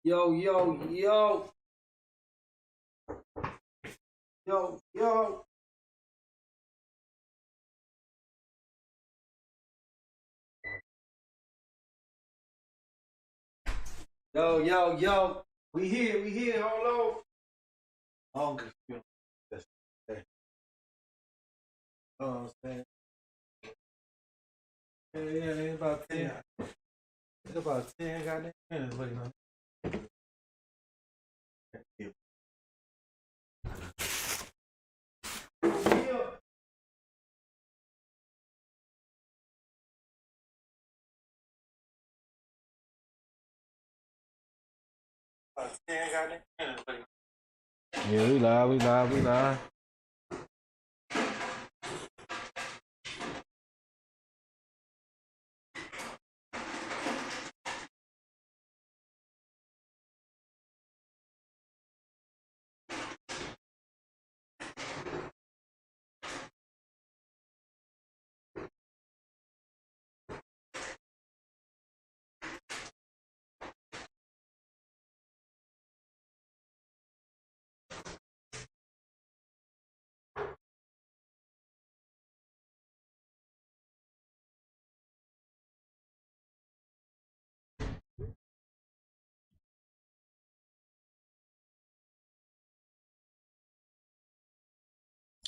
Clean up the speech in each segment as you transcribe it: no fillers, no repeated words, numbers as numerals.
Yo, yo, yo. Yo, yo. Yo, yo, yo. We here, hold on. Oh, you know, that's okay. Oh, I'm saying. Yeah, it's about 10. It's about 10 goddamn minutes waiting on. Yeah. About 10 goddamn minutes waiting. Yeah, we live.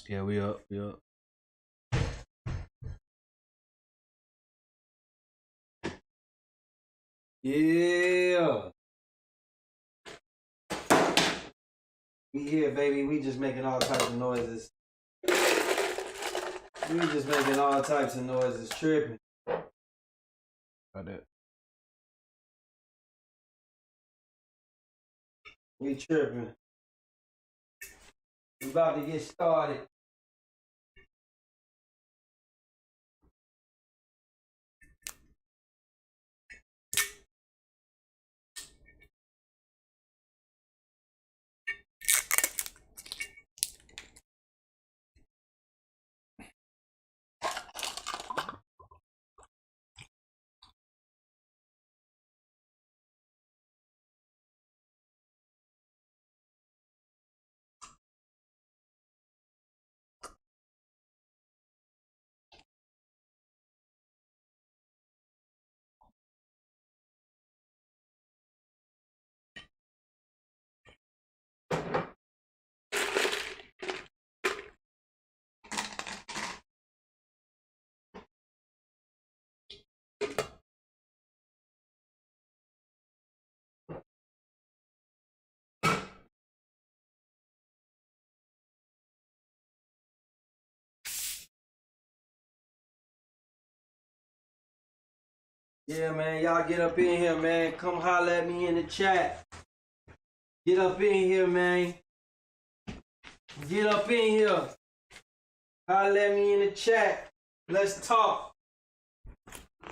Yeah, we up. Yeah. We here, baby. We just making all types of noises. We just making all types of noises, tripping. About that. We tripping. We about to get started. Yeah, man, y'all get up in here, man. Come holler at me in the chat. Get up in here, man. Get up in here. Holler at me in the chat. Let's talk.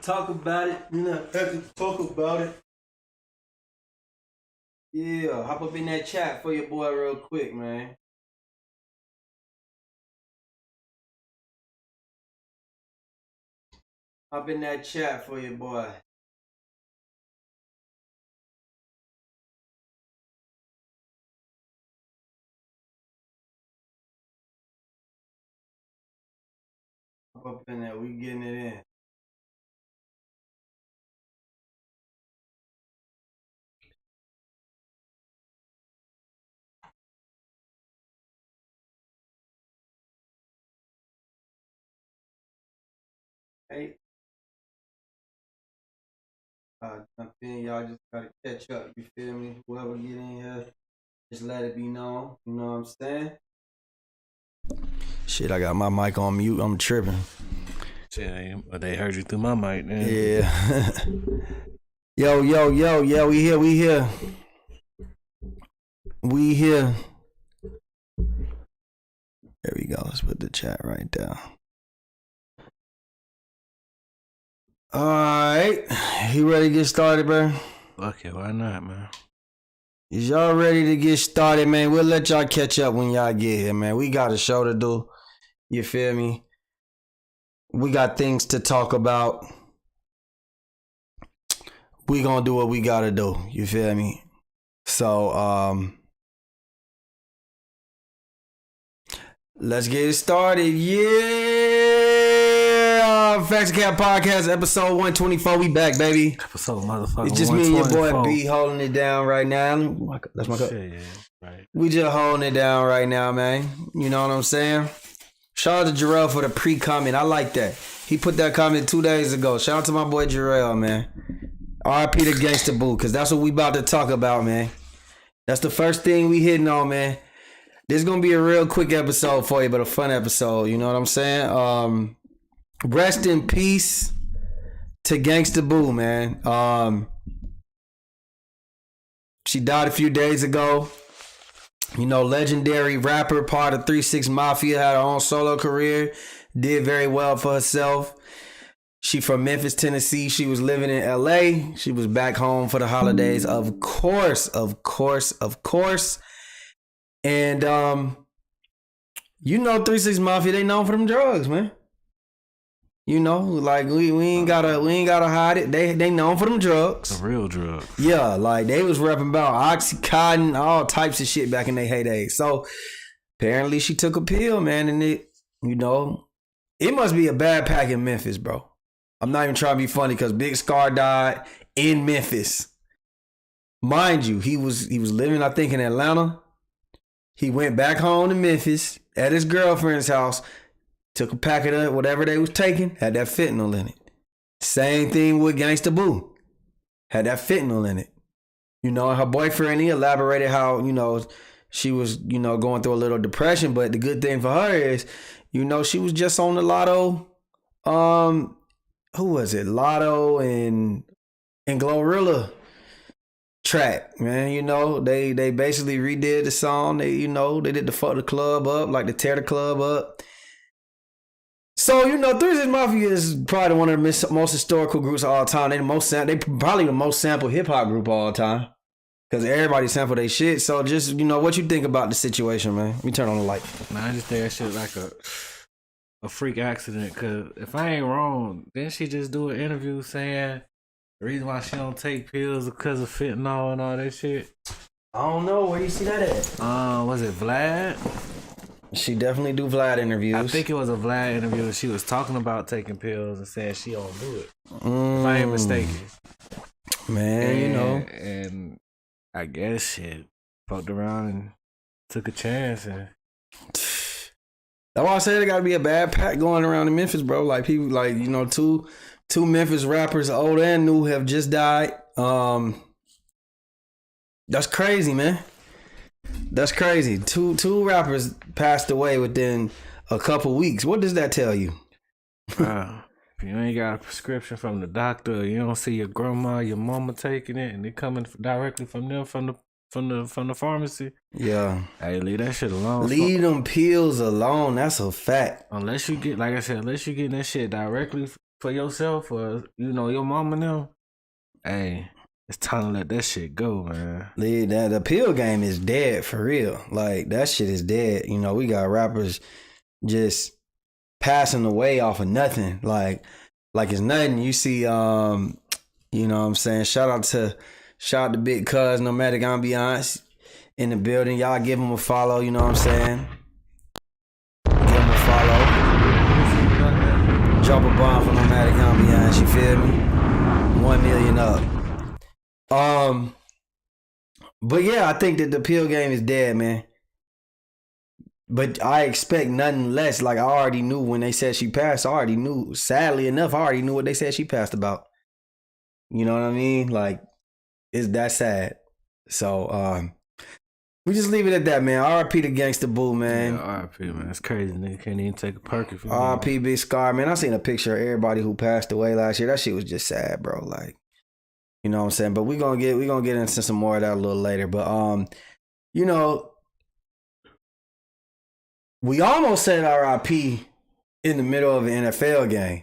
Talk about it. You know, have to talk about it. Yeah, hop up in that chat for your boy real quick, man. Hop in that chat for your boy. Hop up in there. We getting it in. Hey. Jump in, y'all just gotta catch up, you feel me? Whoever get in here, just let it be known, you know what I'm saying? Shit, I got my mic on mute, I'm tripping. Yeah, but they heard you through my mic, man. Yeah. Yo, yeah, we here. There we go, let's put the chat right there. Alright, you ready to get started, bro? Okay, why not, man? Is y'all ready to get started, man? We'll let y'all catch up when y'all get here, man. We got a show to do. You feel me? We got things to talk about. We gonna do what we gotta do. You feel me? So let's get it started. Yeah. Facts and Cap Podcast, episode 124. We back, baby. Episode motherfucker. It's just me and your boy B holding it down right now. That's my cup. Shit, yeah, right. We just holding it down right now, man. You know what I'm saying? Shout out to Jarrell for the pre-comment. I like that. He put that comment 2 days ago. Shout out to my boy Jarrell, man. RIP to Gangsta Boo, because that's what we about to talk about, man. That's the first thing we hitting on, man. This is going to be a real quick episode for you, but a fun episode. You know what I'm saying? Rest in peace to Gangsta Boo, man. She died a few days ago. You know, legendary rapper, part of 3 6 Mafia, had her own solo career, did very well for herself. She from Memphis, Tennessee. She was living in LA. She was back home for the holidays, of course. And you know, 3 6 Mafia, they known for them drugs, man. You know, like we ain't gotta hide it. They known for them drugs. The real drugs. Yeah, like they was rapping about Oxycontin, all types of shit back in their heyday. So apparently she took a pill, man, and it must be a bad pack in Memphis, bro. I'm not even trying to be funny because Big Scar died in Memphis. Mind you, he was living, I think, in Atlanta. He went back home to Memphis at his girlfriend's house. Took a packet of whatever they was taking, had that fentanyl in it. Same thing with Gangsta Boo. Had that fentanyl in it. You know, and her boyfriend, he elaborated how, you know, she was, you know, going through a little depression. But the good thing for her is, you know, she was just on the Lotto. Who was it? Lotto and Glorilla track, man. You know, they basically redid the song. They did the fuck the club up, like to tear the club up. So, you know, 3 6 Mafia is probably one of the most historical groups of all time. They probably the most sampled hip hop group of all time. Because everybody sampled their shit. So just, you know, what you think about the situation, man? Let me turn on the light. Man, I just think that shit like a freak accident. Because if I ain't wrong, didn't she just do an interview saying the reason why she don't take pills is because of fentanyl and all that shit? I don't know. Where you see that at? Was it Vlad? She definitely do Vlad interviews. I think it was a Vlad interview. She was talking about taking pills and saying she don't do it. If I ain't mistaken. Man, you know. And I guess shit fucked around and took a chance. And that's why I said it got to be a bad pack going around in Memphis, bro. Like people, like, you know, two Memphis rappers, old and new, have just died. That's crazy, man. That's crazy. Two rappers passed away within a couple weeks. What does that tell you? If you ain't got a prescription from the doctor, you don't see your grandma, your mama taking it, and they coming directly from them from the pharmacy. Yeah. Hey, leave that shit alone. Leave them pills alone. That's a fact. Unless you get, like I said, unless you getting that shit directly for yourself or, you know, your mama and them. Hey, it's time to let that shit go, man. The pill game is dead for real. Like, that shit is dead. You know, we got rappers just passing away off of nothing. Like it's nothing. You see, you know what I'm saying? Shout out to Big Cuz, Nomadic Ambiance in the building. Y'all give him a follow, you know what I'm saying? Give him a follow. Drop a bomb for Nomadic Ambiance, you feel me? 1 million up. But yeah, I think that the pill game is dead, man. But I expect nothing less. Like, I already knew when they said she passed. I already knew. Sadly enough, I already knew what they said she passed about. You know what I mean? Like, it's that sad. So, we just leave it at that, man. RIP to Gangsta Boo, man. Yeah, RIP, man. It's crazy. Nigga can't even take a perk if you RIP Big Scar, man. I seen a picture of everybody who passed away last year. That shit was just sad, bro. Like, you know what I'm saying? But we gonna get into some more of that a little later. But you know, we almost said RIP in the middle of an NFL game.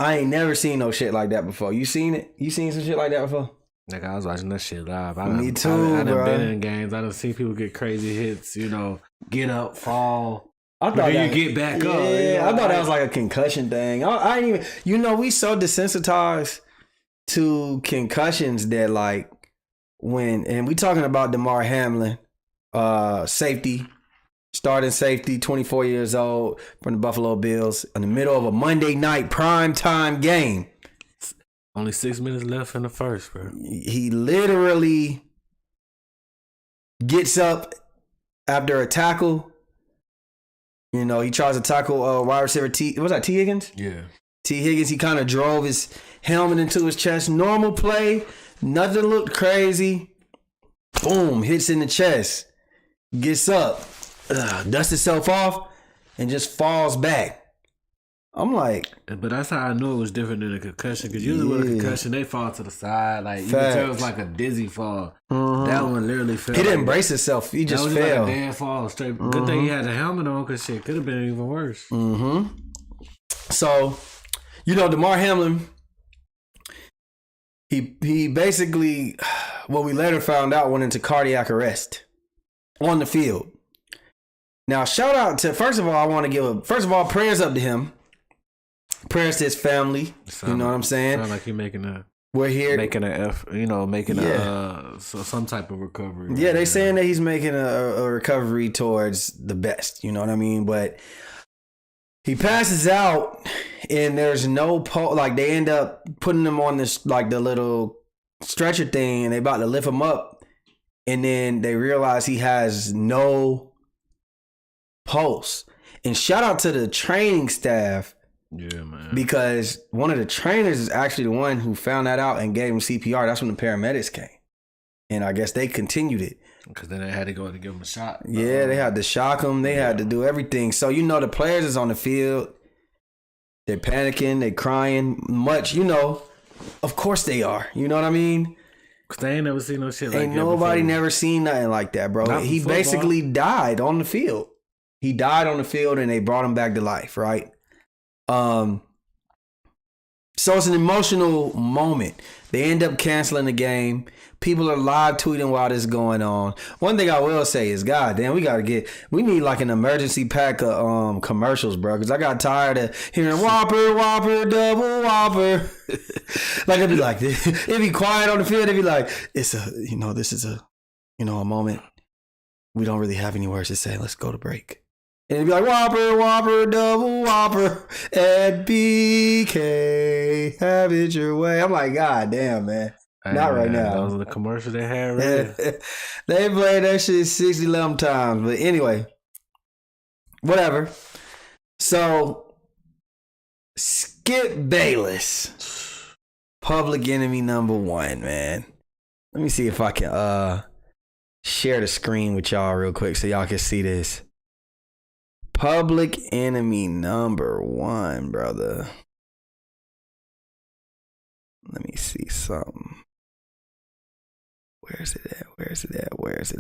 I ain't never seen no shit like that before. You seen it? You seen some shit like that before? Like, I was watching that shit live. Me too, I done bro. been in games. I done seen people get crazy hits, you know, get up, fall. I thought you get back up. Yeah, I thought that was like a concussion thing. I ain't even, you know, we so desensitized to concussions that, like, and we talking about DeMar Hamlin, safety, starting safety, 24 years old from the Buffalo Bills in the middle of a Monday night primetime game. Only 6 minutes left in the first, bro. He literally gets up after a tackle. You know, he tries to tackle wide receiver T. Was that T. Higgins? Yeah. T. Higgins, he kind of drove his helmet into his chest. Normal play. Nothing looked crazy. Boom. Hits in the chest. Gets up. Dusts himself off. And just falls back. I'm like... But that's how I knew it was different than a concussion. Because usually with a concussion, they fall to the side. Like, you can tell it was like a dizzy fall. That one literally fell. He didn't brace himself. He just fell. Like a dead fall straight. Good thing he had a helmet on because shit could have been even worse. So, you know, DeMar Hamlin, he basically, what we later found out, went into cardiac arrest on the field. Now, shout out to, first of all, prayers up to him. Prayers to his family. You know what I'm saying? Sound like he making a some type of recovery. Yeah, they saying that he's making a recovery towards the best. You know what I mean? But he passes out, and there's no pulse. Like, they end up putting him on this, like, the little stretcher thing, and they about to lift him up, and then they realize he has no pulse. And shout out to the training staff. Yeah, man. Because one of the trainers is actually the one who found that out and gave him CPR. That's when the paramedics came. And I guess they continued it. Because then they had to go to give him a shot. Yeah, they had to shock him. They had to do everything. So, you know, the players is on the field. They're panicking. They're crying. Much, you know. Of course they are. You know what I mean? Because they ain't never seen no shit like that. Ain't nobody never seen nothing like that, bro. He basically died on the field. He died on the field and they brought him back to life, right? So it's an emotional moment. They end up canceling the game. People are live tweeting while this is going on. One thing I will say is, goddamn, we need like an emergency pack of commercials, bro. Because I got tired of hearing Whopper, Whopper, Double Whopper. Like it'd be like this. It'd be quiet on the field. It'd be like, this is a moment. We don't really have any words to say. Let's go to break. And it'd be like, Whopper, Whopper, Double Whopper, at BK, have it your way. I'm like, God damn, man. Not right now. Those are the commercials they had right there. They played that shit 60 times. But anyway, whatever. So, Skip Bayless, public enemy number one, man. Let me see if I can share the screen with y'all real quick so y'all can see this. Public enemy number one, brother. Let me see something. Where's it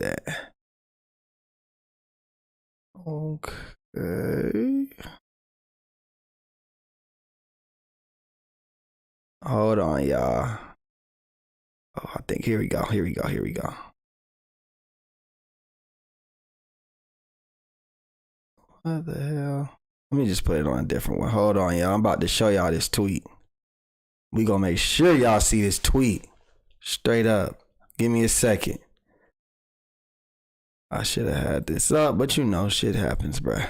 at? Okay. Hold on, y'all. Oh, I think here we go. What the hell? Let me just put it on a different one. Hold on, y'all. I'm about to show y'all this tweet. We gonna make sure y'all see this tweet. Straight up. Give me a second. I should have had this up, but you know, shit happens, bruh.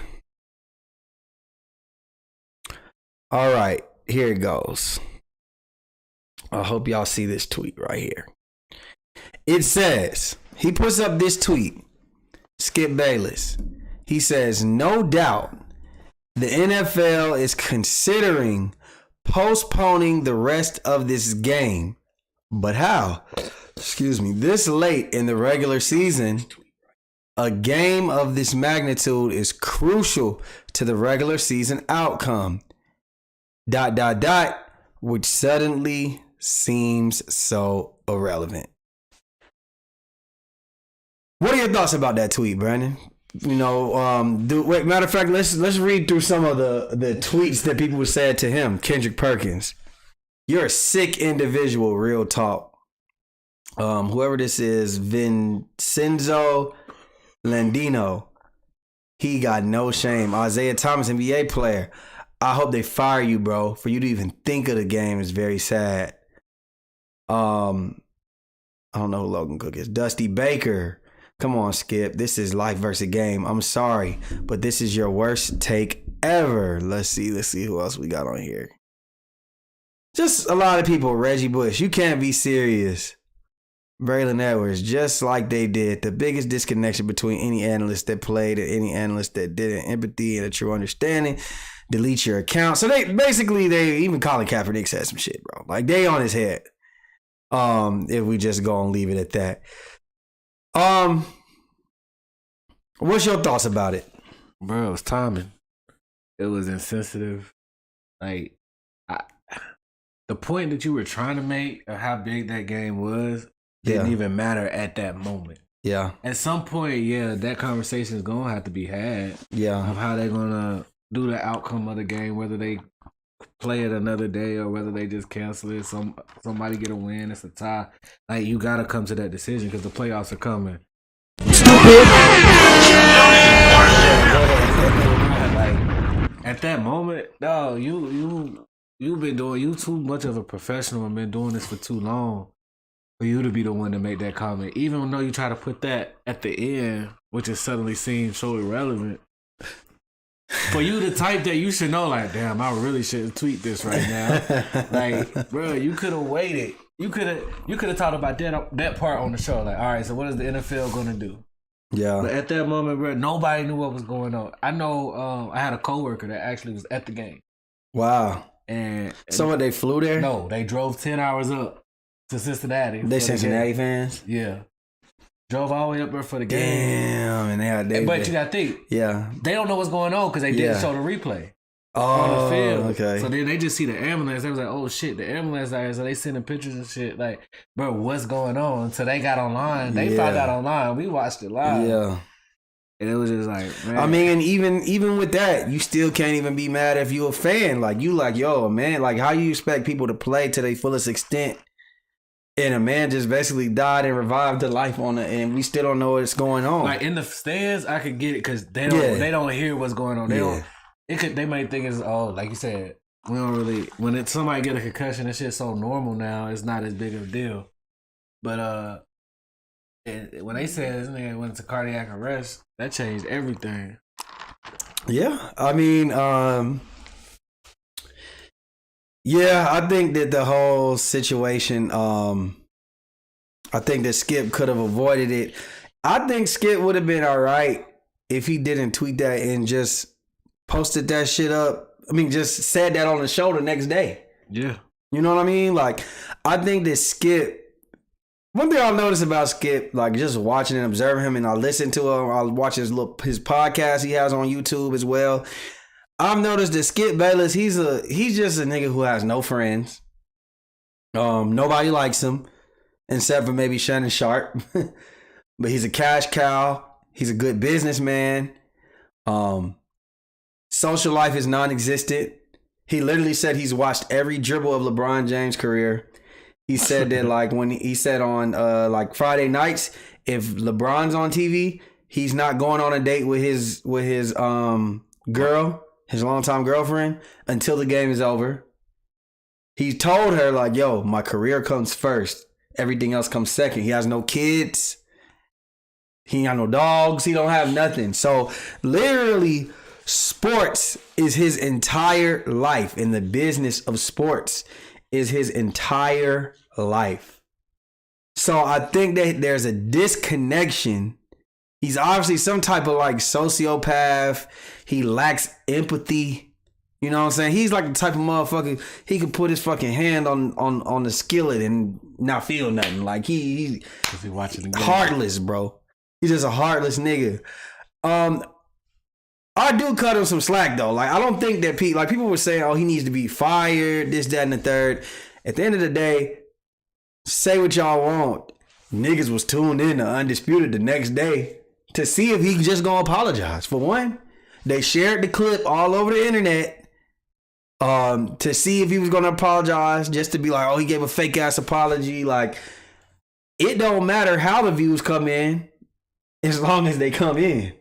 All right, here it goes. I hope y'all see this tweet right here. It says, he puts up this tweet, Skip Bayless. He says, no doubt the NFL is considering postponing the rest of this game. But how? Excuse me. This late in the regular season, a game of this magnitude is crucial to the regular season outcome. ... which suddenly seems so irrelevant. What are your thoughts about that tweet, Brandon? You know, matter of fact, let's read through some of the tweets that people said to him. Kendrick Perkins, you're a sick individual, real talk. Whoever this is, Vincenzo Landino, he got no shame. Isaiah Thomas, NBA player, I hope they fire you, bro. For you to even think of the game is very sad. I don't know who Logan Cook is. Dusty Baker. Come on, Skip. This is life versus game. I'm sorry, but this is your worst take ever. Let's see who else we got on here. Just a lot of people. Reggie Bush. You can't be serious. Braylon Edwards, just like they did. The biggest disconnection between any analyst that played and any analyst that didn't. Empathy and a true understanding. Delete your account. So they even Colin Kaepernick said some shit, bro. Like they on his head. If we just go and leave it at that. What's your thoughts about it? Bro, it was timing. It was insensitive. Like, the point that you were trying to make of how big that game was didn't even matter at that moment. Yeah. At some point, that conversation is going to have to be had. Yeah. Of how they're going to do the outcome of the game, whether they play it another day or whether they just cancel it. Somebody get a win, it's a tie. Like, you got to come to that decision because the playoffs are coming. Stupid. Like, at that moment, no, you too much of a professional and been doing this for too long for you to be the one to make that comment. Even though you try to put that at the end, which is suddenly seems so irrelevant. For you to type that, you should know, like, damn, I really shouldn't tweet this right now. Like, bro, you could have waited. You could have talked about that part on the show. Like, all right, so what is the NFL gonna do? Yeah. But at that moment, bro, nobody knew what was going on. I know I had a coworker that actually was at the game. Wow. And so they flew there? No, they drove 10 hours up to Cincinnati. They Cincinnati fans? Yeah. Drove all the way up there for the game. Damn, and but you gotta think. Yeah. They don't know what's going on because they didn't show the replay. On the field. Okay. So then they just see the ambulance. They was like, oh shit, the ambulance out here. So they sending pictures and shit. Like, bro, what's going on? So they got online. They found out online. We watched it live. Yeah. And it was just like, man. I mean, and even with that, you still can't even be mad if you a fan. Like, you like, yo, man, like, how you expect people to play to their fullest extent? And a man just basically died and revived to life on it, and we still don't know what's going on. Like, in the stands, I could get it because they don't hear what's going on. They don't. They might think it's, like you said, we don't really, when somebody get a concussion, that shit's so normal now, it's not as big of a deal. But when they said this nigga went to cardiac arrest, that changed everything. Yeah, I mean, I think that the whole situation, I think that Skip could have avoided it. I think Skip would have been all right if he didn't tweet that and just posted that shit up. I mean, just said that on the show the next day. Yeah. You know what I mean? Like, I think that Skip, one thing I'll notice about Skip, like just watching and observing him, and I listen to him, I watch his podcast he has on YouTube as well. I've noticed that Skip Bayless, he's just a nigga who has no friends. Nobody likes him, except for maybe Shannon Sharp. But he's a cash cow. He's a good businessman. Social life is non-existent. He literally said he's watched every dribble of LeBron James' career. He said that like when he said on like Friday nights, if LeBron's on TV, he's not going on a date with his girl, his longtime girlfriend, until the game is over. He told her like, yo, my career comes first. Everything else comes second. He has no kids. He ain't got no dogs. He don't have nothing. So literally, sports is his entire life, and the business of sports is his entire life. So I think that there's a disconnection. He's obviously some type of like sociopath. He lacks empathy. You know what I'm saying? He's like the type of motherfucker, he could put his fucking hand on the skillet and not feel nothing. Like he's watching the game. Heartless, bro. He's just a heartless nigga. I do cut him some slack though. Like I don't think that people were saying, oh, he needs to be fired, this, that, and the third. At the end of the day, say what y'all want. Niggas was tuned in to Undisputed the next day to see if he just gonna apologize. For one, they shared the clip all over the internet to see if he was gonna apologize, just to be like, oh, he gave a fake ass apology. Like, it don't matter how the views come in as long as they come in.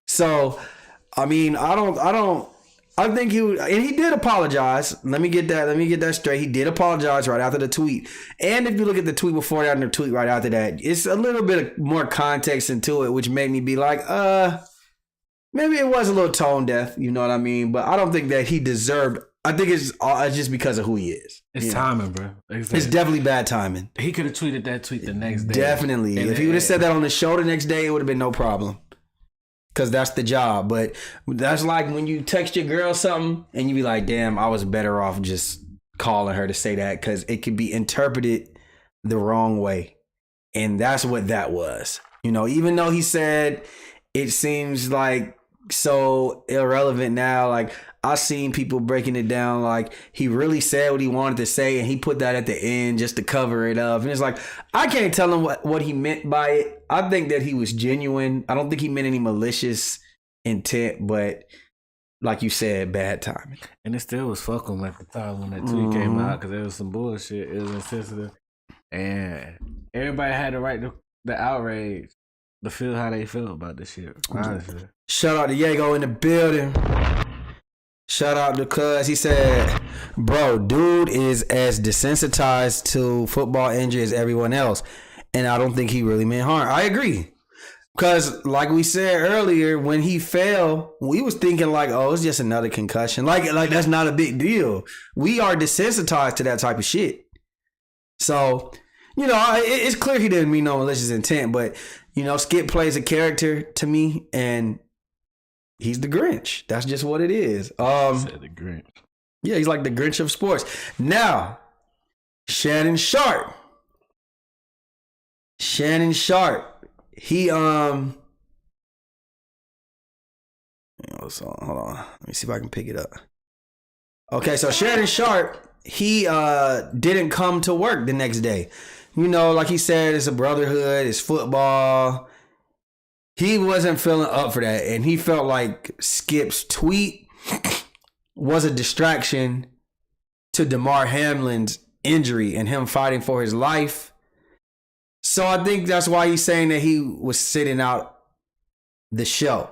So, I mean, I don't I think he did apologize. Let me get that straight. He did apologize right after the tweet. And if you look at the tweet before that and the tweet right after that, it's a little bit of more context into it, which made me be like, maybe it was a little tone deaf. You know what I mean? But I don't think that he deserved. I think it's just because of who he is. It's timing, bro. Exactly. It's definitely bad timing. He could have tweeted that tweet the next day. Definitely. If he would have said that on the show the next day, it would have been no problem. Because that's the job. But that's like when you text your girl something and you be like, damn, I was better off just calling her to say that, because it could be interpreted the wrong way. And that's what that was. You know, even though he said it seems like so irrelevant now, like I seen people breaking it down like he really said what he wanted to say and he put that at the end just to cover it up. And it's like, I can't tell him what he meant by it. I think that he was genuine. I don't think he meant any malicious intent, but like you said, bad timing. And it still was fuck him at the time when that tweet came out, because it was some bullshit. It was insensitive. And everybody had the right to the outrage to feel how they feel about this shit, honestly. Shout out to Diego in the building. Shout out to Cuz. He said, bro, dude is as desensitized to football injury as everyone else. And I don't think he really meant harm. I agree. Because like we said earlier, when he fell, we was thinking like, oh, it's just another concussion. Like that's not a big deal. We are desensitized to that type of shit. So, you know, it's clear he didn't mean no malicious intent. But, you know, Skip plays a character to me, and he's the Grinch. That's just what it is. Said the Grinch. Yeah, he's like the Grinch of sports. Now, Shannon Sharp. He so hold on. Let me see if I can pick it up. Okay, so Shannon Sharp, he didn't come to work the next day. You know, like he said, it's a brotherhood, it's football. He wasn't feeling up for that, and he felt like Skip's tweet was a distraction to Damar Hamlin's injury and him fighting for his life. So I think that's why he's saying that he was sitting out the show.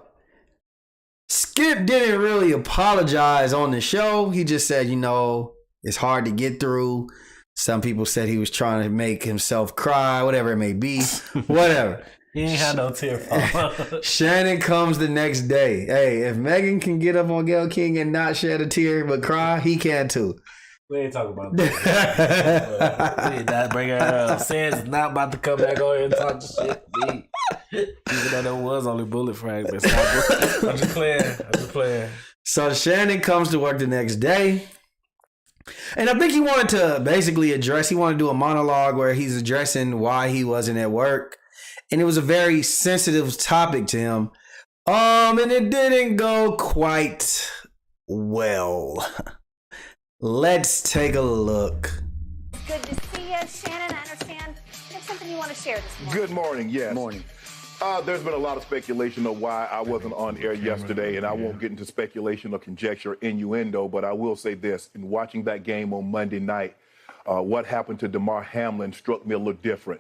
Skip didn't really apologize on the show. He just said, you know, it's hard to get through. Some people said he was trying to make himself cry, whatever it may be. Whatever. He ain't had no tear fall. Shannon comes the next day. Hey, if Megan can get up on Gayle King and not shed a tear but cry, he can too. We ain't talking about that. We did not bring her up. Sands is not about to come back on here and talk shit. Even though there was only bullet fragments. I'm just playing. So Shannon comes to work the next day. And I think he wanted to basically he wanted to do a monologue where he's addressing why he wasn't at work. And it was a very sensitive topic to him. And it didn't go quite well. Let's take a look. Good to see you, Shannon. I understand you have something you want to share this morning. Good morning, yes. Morning. There's been a lot of speculation of why I wasn't on air yesterday, and I won't get into speculation or conjecture, innuendo, but I will say this. In watching that game on Monday night, what happened to Damar Hamlin struck me a little different.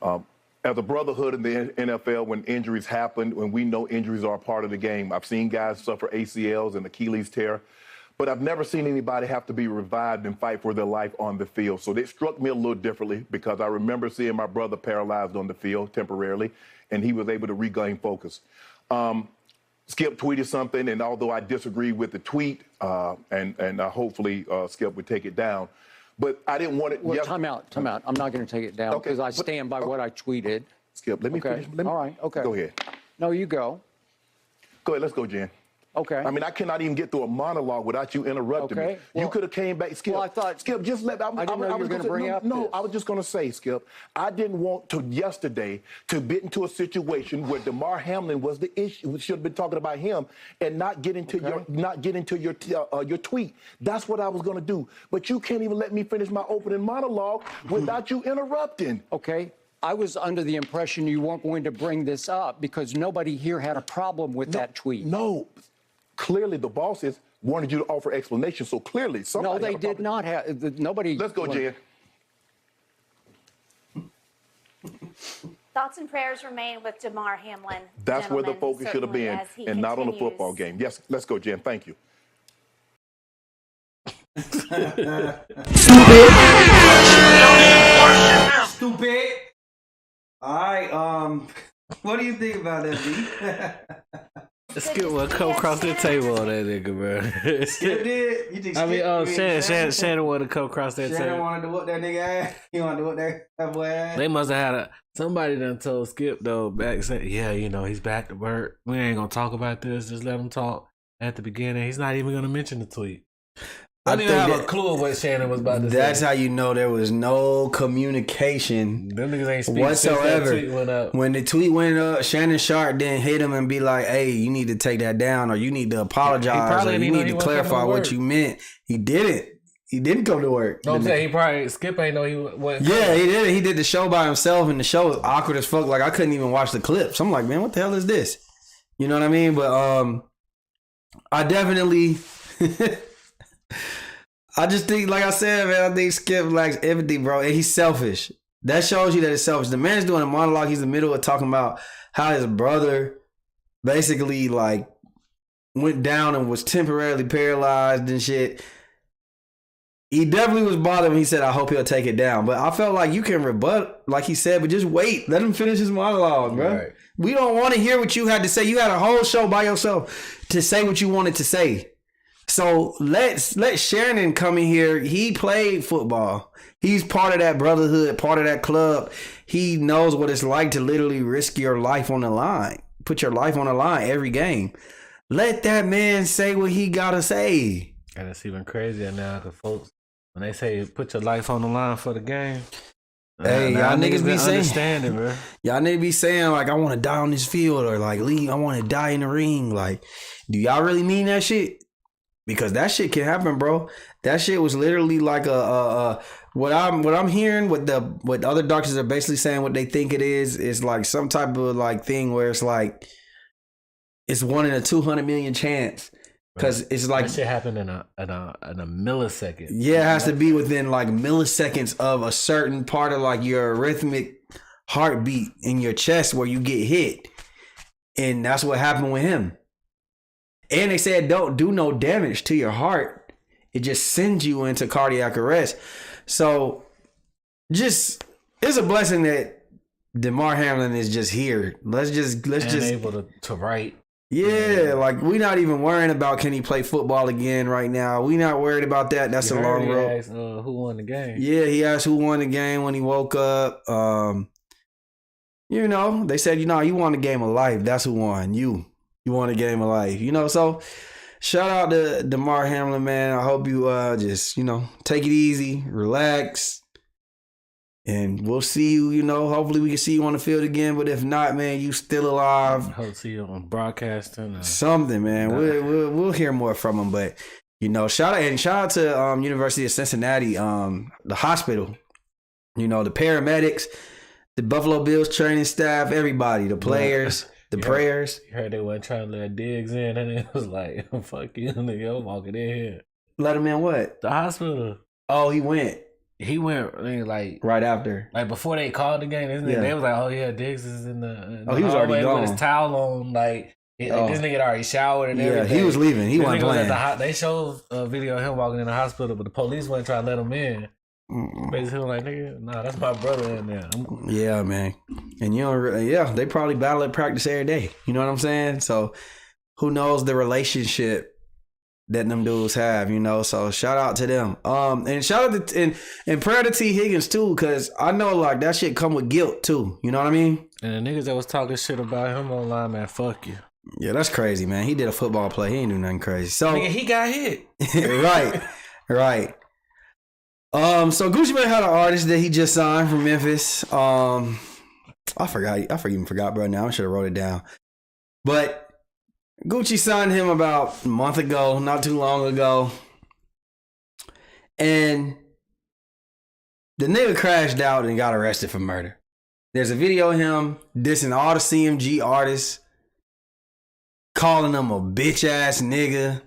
As a brotherhood in the NFL, when injuries happen, when we know injuries are a part of the game, I've seen guys suffer ACLs and Achilles tear, but I've never seen anybody have to be revived and fight for their life on the field. So it struck me a little differently because I remember seeing my brother paralyzed on the field temporarily, and he was able to regain focus. Skip tweeted something, and although I disagree with the tweet, and hopefully Skip would take it down, but I didn't want it. Well, time out. I'm not going to take it down because I stand by what I tweeted. Skip, let me finish. All right, okay. Go ahead. No, you go. Go ahead, let's go, Jen. Okay. I mean, I cannot even get through a monologue without you interrupting me. Well, you could have came back, Skip. Well, I thought, Skip, just let. I didn't know you were going to bring up No, this. I was just going to say, Skip, I didn't want to yesterday to get into a situation where Damar Hamlin was the issue. We should have been talking about him and not get into your tweet. That's what I was going to do. But you can't even let me finish my opening monologue without you interrupting. Okay. I was under the impression you weren't going to bring this up because nobody here had a problem with that tweet. No. Clearly, the bosses wanted you to offer explanation. So clearly, somebody. No, they did not have. Nobody. Let's go, Jen. Thoughts and prayers remain with Damar Hamlin. That's where the gentlemen, focus should have certainly, been, as he and not on the continues. football game. Yes, let's go, Jen. Thank you. Stupid. All right. What do you think about that, B? Skip will come across the table on that nigga, bro. Skip did. You think I mean, Skip? Shannon wanted to come across that Shannon table. wanted to whoop that nigga ass. He wanted to whoop that boy ass. They must have had somebody done told Skip though back said, yeah, you know, he's back to work. We ain't gonna talk about this. Just let him talk at the beginning. He's not even gonna mention the tweet. I didn't even have a clue of what Shannon was about to say. That's how you know there was no communication Them niggas ain't speak whatsoever. Since that tweet went up. When the tweet went up, Shannon Sharp didn't hit him and be like, hey, you need to take that down, or you need to apologize, or you need to clarify what you meant. He didn't. He didn't come to work. No, I'm saying Skip ain't know he went. Yeah, he did. He did the show by himself, and the show was awkward as fuck. Like, I couldn't even watch the clips. I'm like, man, what the hell is this? You know what I mean? But I definitely... I just think, like I said, man, I think Skip lacks empathy, bro. And he's selfish. That shows you that he's selfish. The man's doing a monologue. He's in the middle of talking about how his brother basically, like, went down and was temporarily paralyzed and shit. He definitely was bothered when he said, I hope he'll take it down. But I felt like you can rebut, like he said, but just wait. Let him finish his monologue, bro. Right. We don't want to hear what you had to say. You had a whole show by yourself to say what you wanted to say. So let Shannon come in here. He played football. He's part of that brotherhood, part of that club. He knows what it's like to literally risk your life on the line. Put your life on the line every game. Let that man say what he gotta say. And it's even crazier now because folks, when they say put your life on the line for the game, hey, y'all niggas be saying, understanding, bro. Y'all niggas be saying like, I want to die on this field, or like, Lee, I want to die in the ring. Like, do y'all really mean that shit? Because that shit can happen, bro. That shit was literally like what I'm hearing, what other doctors are basically saying, what they think it is like some type of like thing where it's like it's 1 in a 200 million chance. Because it's like that shit happened in a millisecond. Yeah, it has to be within like milliseconds of a certain part of like your arrhythmic heartbeat in your chest where you get hit, and that's what happened with him. And they said don't do no damage to your heart. It just sends you into cardiac arrest. So just it's a blessing that DeMar Hamlin is just here. Let's just able to write. Yeah, like we not even worrying about can he play football again right now. We not worried about that. That's a long road. Asked, who won the game? Yeah, he asked who won the game when he woke up. You know, they said, you won the game of life. That's who won. You won a game of life. You know, so shout out to DeMar Hamlin, man. I hope you just, take it easy, relax. And we'll see you, hopefully we can see you on the field again. But if not, man, you still alive. Hope to see you on broadcasting. Something, man. We'll hear more from him. But, shout out to University of Cincinnati, the hospital, the paramedics, the Buffalo Bills training staff, everybody, the players. The prayers. You heard they weren't trying to let Diggs in, and it was like, fuck you, nigga, I'm walking in here. Let him in what? The hospital. Oh, he went. He went like right after. Like before they called the game, they was like, oh yeah, Diggs is in the he was already gone. With his towel on, like this nigga had already showered and everything. Yeah, he was leaving. He wasn't playing. They showed a video of him walking in the hospital, but the police wasn't trying to let him in. Basically, like, nigga, nah, that's my brother in there. Yeah, man. And they probably battle at practice every day. You know what I'm saying? So who knows the relationship that them dudes have, So shout out to them. And shout out to and prayer to T. Higgins too, because I know like that shit come with guilt too. You know what I mean? And the niggas that was talking shit about him online, man, fuck you. Yeah, that's crazy, man. He did a football play. He ain't do nothing crazy. So nigga, he got hit. Right. So Gucci Mane had an artist that he just signed from Memphis. I even forgot, bro. Now I should have wrote it down. But Gucci signed him about a month ago, not too long ago. And the nigga crashed out and got arrested for murder. There's a video of him dissing all the CMG artists, calling them a bitch ass nigga.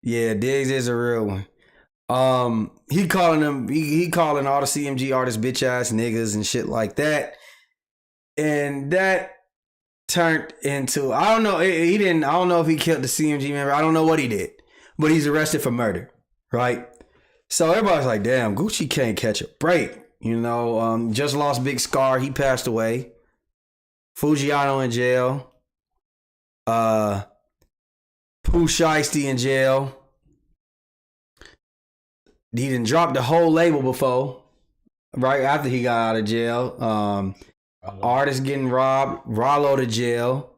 Yeah, Diggs is a real one. He calling all the CMG artists bitch ass niggas and shit like that. And that turned into, I don't know if he killed the CMG member. I don't know what he did, but he's arrested for murder, right? So everybody's like, damn, Gucci can't catch a break. You know, just lost Big Scar. He passed away. Fujiano in jail. Pooh Shiesty in jail. He done dropped the whole label before, right after he got out of jail. Artist getting robbed. Rollo to jail.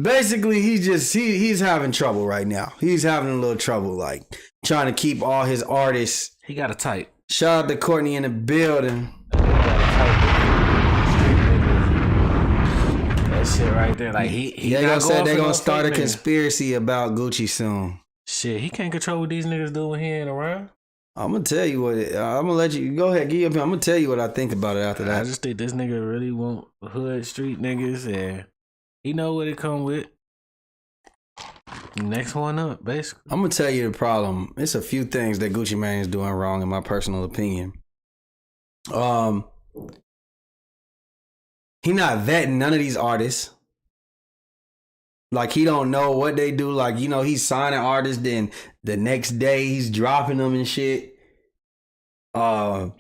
Basically, he's having trouble right now. He's having a little trouble, like trying to keep all his artists. He got a type. Shout out to Courtney in the building. That shit right there, like he They not going they for gonna no start a fake nigga. conspiracy about Gucci soon. Shit, he can't control what these niggas do when he ain't around. I'm gonna tell you what. I'm gonna let you go ahead. Give you I'm gonna tell you what I think about it after I that. just think this nigga really want hood street niggas, and he know what it come with. Next one up, basically. I'm gonna tell you the problem. It's a few things that Gucci Mane is doing wrong, in my personal opinion. He not vetting none of these artists. Like, he don't know what they do. Like, you know, he's signing artists, then the next day he's dropping them and shit. I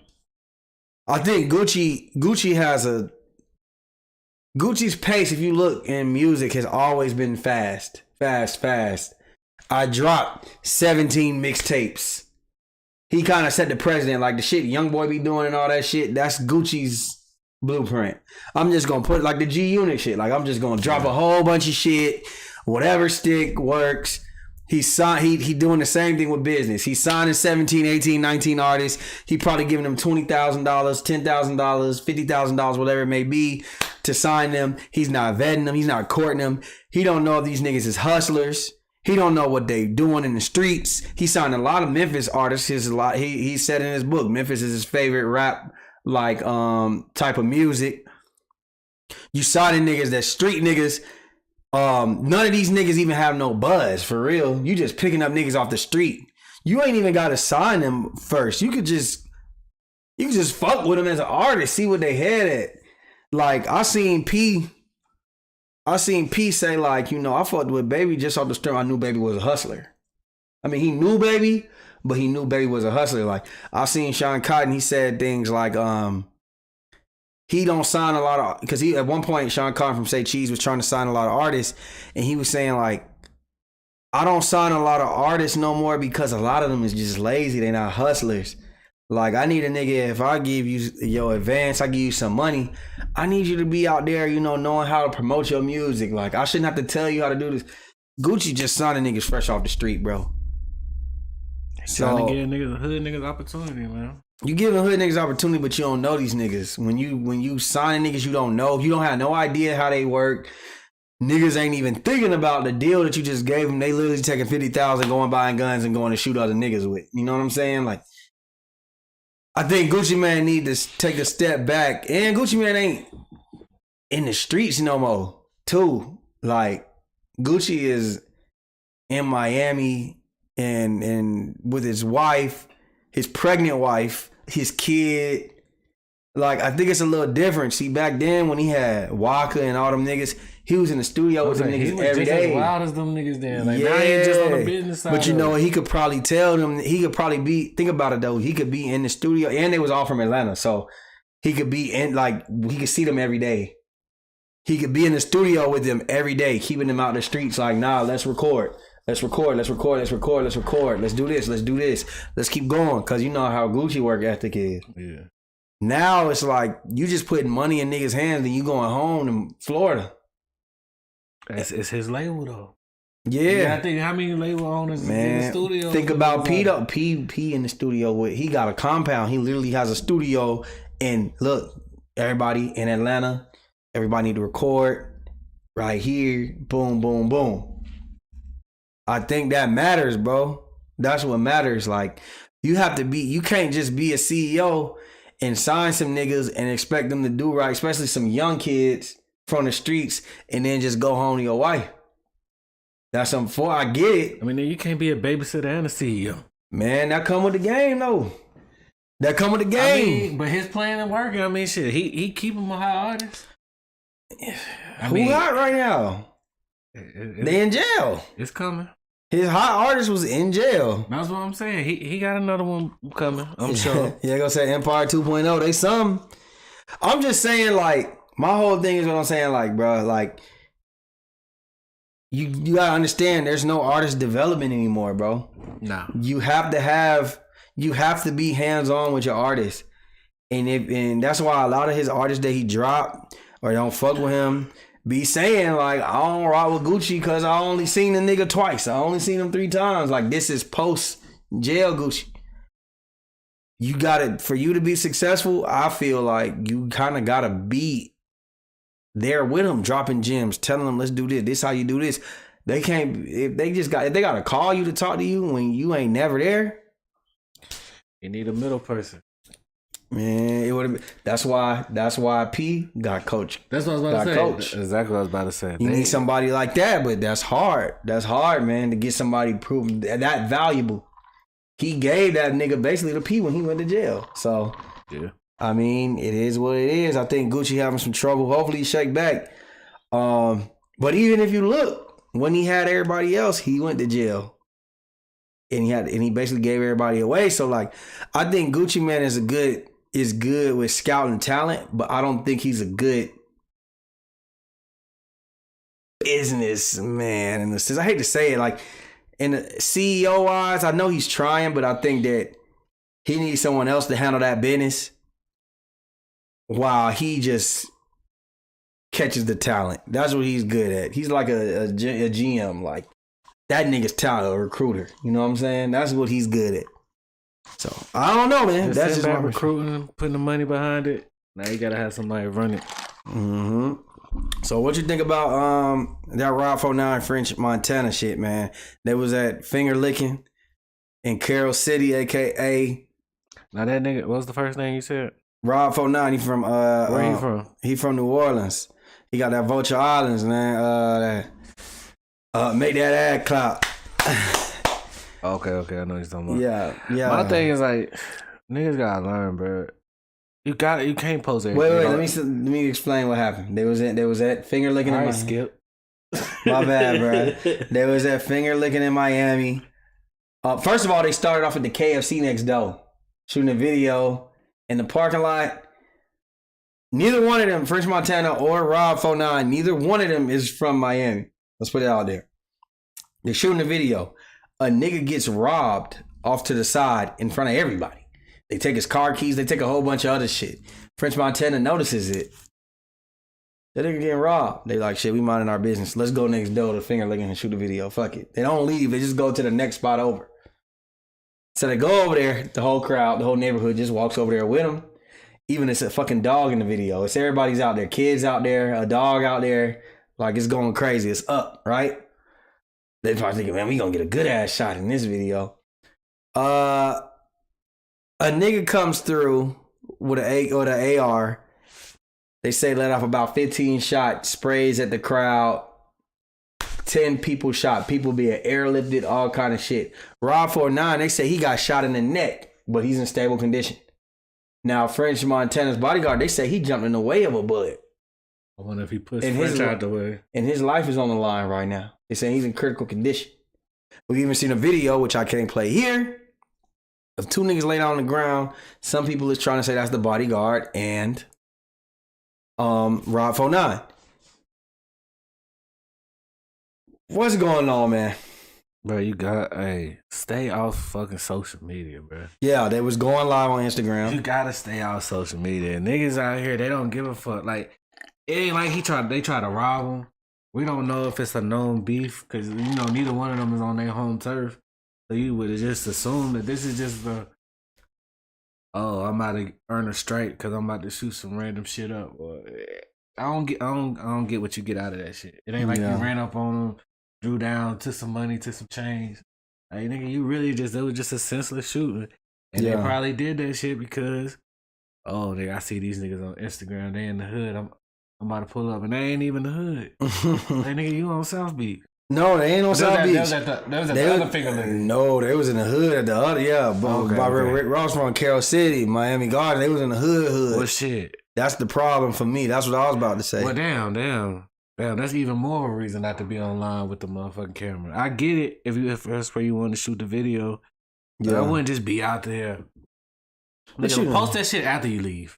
think Gucci has Gucci's pace, if you look in music, has always been fast. I dropped 17 mixtapes. He kind of set the precedent, like the shit YoungBoy be doing and all that shit. That's Gucci's blueprint. I'm just gonna put like the G Unit shit. Like, I'm just gonna drop a whole bunch of shit, whatever stick works. He doing the same thing with business. He's signing 17, 18, 19 artists. He probably giving them $20,000, $10,000, $50,000, whatever it may be, to sign them. He's not vetting them. He's not courting them. He don't know if these niggas is hustlers. He don't know what they doing in the streets. He signed a lot of Memphis artists. He said in his book, Memphis is his favorite rap type of music. You signing niggas that street niggas. None of these niggas even have no buzz, for real. You just picking up niggas off the street. You ain't even gotta sign them first. You could just fuck with them as an artist, see what they head at. Like, I seen P say, like, you know, I fucked with Baby just off the strength. I knew Baby was a hustler. I mean, he knew Baby, but he knew Baby was a hustler. Like, I seen Sean Cotton, he said things like, he don't sign a lot of, because he at one point, Sean Cotton from Say Cheese was trying to sign a lot of artists, and he was saying, like, I don't sign a lot of artists no more because a lot of them is just lazy. They're not hustlers. Like, I need a nigga, if I give you your advance, I give you some money, I need you to be out there, you know, knowing how to promote your music. Like, I shouldn't have to tell you how to do this. Gucci just signing niggas fresh off the street, bro. Trying to give hood niggas opportunity, man. You giving hood niggas opportunity, but you don't know these niggas. When you signing niggas you don't know, you don't have no idea how they work. Niggas ain't even thinking about the deal that you just gave them. They literally taking 50,000, going buying guns and going to shoot other niggas with. You know what I'm saying? Like, I think Gucci Mane need to take a step back, and Gucci Mane ain't in the streets no more. Too, like, Gucci is in Miami and with his wife, his pregnant wife, his kid. Like, I think it's a little different. See, back then when he had Waka and all them niggas, he was in the studio with them niggas every day. As wild as them niggas then. Like, now he just on the business side. But you know, he could probably tell them, he could probably be, think about it though, he could be in the studio, and they was all from Atlanta, so he could be in, like, he could see them every day. He could be in the studio with them every day, keeping them out the streets, like, nah, let's record. Let's record. Let's do this. Let's do this. Let's keep going. Cause you know how Gucci work ethic is. Yeah. Now it's like you just putting money in niggas' hands and you going home to Florida. It's his label though. Yeah. I think how many label owners in the studio? Think about P though. P in the studio with, he got a compound. He literally has a studio, and look, everybody in Atlanta, everybody need to record right here. Boom, boom, boom. I think that matters, bro. That's what matters. Like, you can't just be a CEO and sign some niggas and expect them to do right, especially some young kids from the streets, and then just go home to your wife. That's something for, I get it. I mean, you can't be a babysitter and a CEO. Man, that come with the game, though. That come with the game. I mean, but his plan ain't working. I mean, shit, he keep him a high artist. Who hot right now? They in jail. It's coming. His hot artist was in jail. That's what I'm saying. He got another one coming. I'm sure. Yeah, gonna say Empire 2.0. They some. I'm just saying, like, my whole thing is what I'm saying, like, bro, like, you gotta understand, there's no artist development anymore, bro. Nah. You have to be hands on with your artist, and that's why a lot of his artists that he dropped or don't fuck with him be saying, like, I don't rock with Gucci because I only seen the nigga twice. I only seen him 3 times. Like, this is post jail Gucci. You gotta, for you to be successful, I feel like you kind of gotta be there with him, dropping gems, telling them, let's do this. This how you do this. They can't, if they gotta call you to talk to you when you ain't never there. You need a middle person. Man, it would have been. That's why P got coach. That's what I was about to say. Coach. Exactly what I was about to say. You need somebody like that, but that's hard. That's hard, man, to get somebody proven that valuable. He gave that nigga basically the P when he went to jail. So, yeah. I mean, it is what it is. I think Gucci having some trouble. Hopefully he shake back. But even if you look, when he had everybody else, he went to jail. And he basically gave everybody away. So, like, I think Gucci Man is good with scouting talent, but I don't think he's a good businessman in the sense. I hate to say it, like, in the CEO wise, I know he's trying, but I think that he needs someone else to handle that business while he just catches the talent. That's what he's good at. He's like a GM, like, that nigga's talent, a recruiter. You know what I'm saying? That's what he's good at. So I don't know, man. That's just my recruiting, putting the money behind it. Now you gotta have somebody run it. Mm-hmm. So what you think about that Rob 49 French Montana shit, man? There was that finger licking in Carroll City, aka. Now that nigga, what was the first name you said? Rob 49. He from where he from? He from New Orleans. He got that Vulture Islands, man. Make that ad clap. Okay, I know what you're talking about. Yeah. My thing is, like, niggas gotta learn, bro. You can't post everything. Wait. Let me explain what happened. There was that finger licking in my Skip. My bad, bro. There was that finger licking in Miami. First of all, they started off at the KFC next door, shooting a video in the parking lot. Neither one of them, French Montana or Rob 49, neither one of them is from Miami. Let's put it out there. They're shooting a video. A nigga gets robbed off to the side in front of everybody. They take his car keys. They take a whole bunch of other shit. French Montana notices it. That nigga getting robbed. They like, shit, we minding our business. Let's go next door to finger licking and shoot a video. Fuck it. They don't leave. They just go to the next spot over. So they go over there. The whole crowd, the whole neighborhood just walks over there with them. Even it's a fucking dog in the video. It's everybody's out there. Kids out there. A dog out there. Like, it's going crazy. It's up, right? They probably thinking, man, we gonna get a good ass shot in this video. A nigga comes through with the AR. They say let off about 15 shots, sprays at the crowd. 10 people shot. People being airlifted, all kind of shit. Rob 49, they say he got shot in the neck, but he's in stable condition. Now, French Montana's bodyguard, they say he jumped in the way of a bullet. I wonder if he pushed French out the way. And his life is on the line right now. They're saying he's in critical condition. We've even seen a video, which I can't play here, of 2 niggas laid out on the ground. Some people is trying to say that's the bodyguard and Rob 49. What's going on, man? Bro, you got, stay off fucking social media, bro. Yeah, they was going live on Instagram. You gotta stay off social media. Niggas out here, they don't give a fuck. Like, it ain't like they try to rob him. We don't know if it's a known beef because, you know, neither one of them is on their home turf. So you would just assume that this is just I'm about to earn a strike because I'm about to shoot some random shit up. I don't get what you get out of that shit. It ain't like you ran up on them, drew down, took some money, took some change. Like, nigga, it was just a senseless shooting. And they probably did that shit because, nigga, I see these niggas on Instagram, they in the hood. I'm about to pull up, and they ain't even the hood. Hey, nigga, you on South Beach. No, they ain't on South Beach. They was at the other finger licking. No, they was in the hood at the other, Rick Ross from Carroll City, Miami Garden. They was in the hood. Well, shit. That's the problem for me. That's what I was about to say. Well, damn. Damn, that's even more of a reason not to be online with the motherfucking camera. I get it if that's where you want to shoot the video. But I wouldn't just be out there. But Nigga, post that shit after you leave.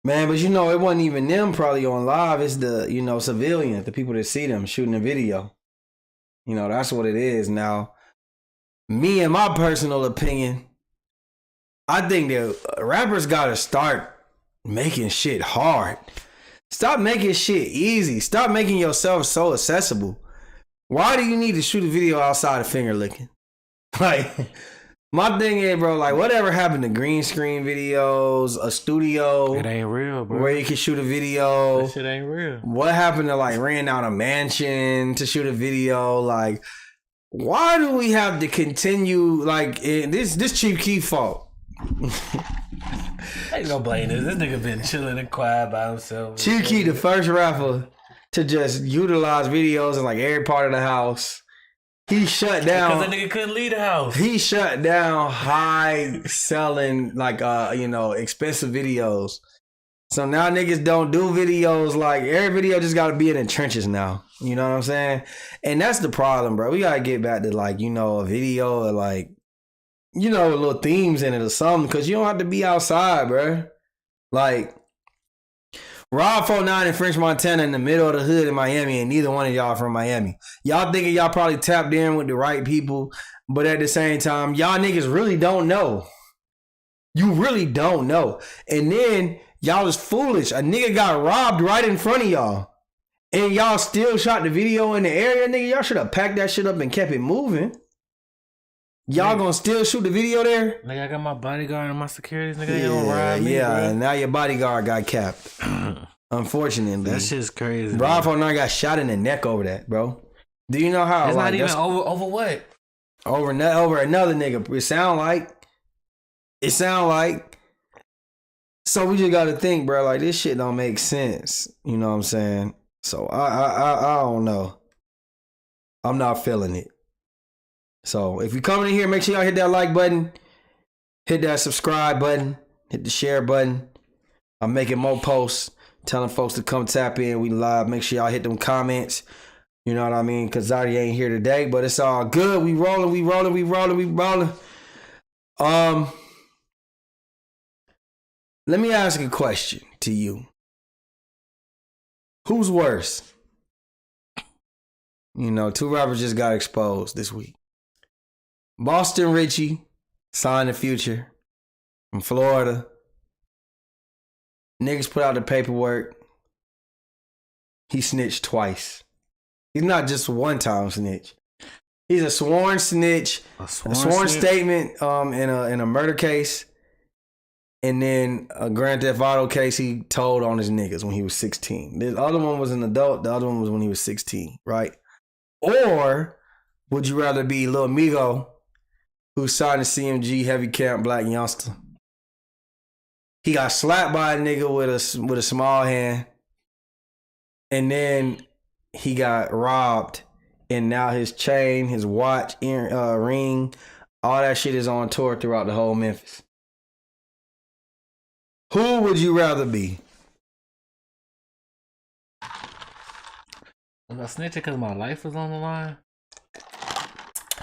Man, but it wasn't even them probably on live. It's the, civilians, the people that see them shooting the video. That's what it is. Now, me and my personal opinion, I think that rappers gotta start making shit hard. Stop making shit easy. Stop making yourself so accessible. Why do you need to shoot a video outside of finger licking? Like, my thing is, bro, like, whatever happened to green screen videos, a studio? It ain't real, bro. Where you can shoot a video. That shit ain't real. What happened to, like, renting out a mansion to shoot a video? Like, why do we have to continue, like, this Chief Keef fault? Ain't no blame this. This nigga been chilling and quiet by himself. Chief Keef, the first rapper to just utilize videos in, like, every part of the house. He shut down. Because that nigga couldn't leave the house. He shut down high selling, like, expensive videos. So now niggas don't do videos. Like, every video just got to be in the trenches now. You know what I'm saying? And that's the problem, bro. We got to get back to, like, a video or, like, little themes in it or something. Because you don't have to be outside, bro. Like, Rob 49 in French Montana in the middle of the hood in Miami, and neither one of y'all from Miami. Y'all thinking y'all probably tapped in with the right people, but at the same time, y'all niggas really don't know. You really don't know. And then y'all is foolish. A nigga got robbed right in front of y'all, and y'all still shot the video in the area, nigga. Y'all should have packed that shit up and kept it moving. Y'all gonna still shoot the video there? Nigga, I got my bodyguard and my security. Nigga, they gonna ride me, yeah. bro. And now your bodyguard got capped. Unfortunately, that shit's crazy. Rob 49 got shot in the neck over that, bro. Do you know how? It's not even over what? Over another nigga. It sound like. So we just gotta think, bro. Like, this shit don't make sense. You know what I'm saying? So I don't know. I'm not feeling it. So if you coming in here, make sure y'all hit that like button, hit that subscribe button, hit the share button. I'm making more posts, telling folks to come tap in. We live. Make sure y'all hit them comments. You know what I mean? Cause Zadi ain't here today, but it's all good. We rolling. Let me ask a question to you. Who's worse? Two rappers just got exposed this week. Boston Richie signed the Future from Florida. Niggas put out the paperwork. He snitched twice. He's not just one time snitch. He's a sworn snitch. A sworn statement in a murder case. And then a Grand Theft Auto case he told on his niggas when he was 16. The other one was an adult. The other one was when he was 16, right? Or would you rather be Lil Migo, who signed the CMG Heavy Camp Black Youngster? He got slapped by a nigga with a small hand, and then he got robbed, and now his chain, his watch, ring, all that shit is on tour throughout the whole Memphis. Who would you rather be? Was I snitching because my life was on the line?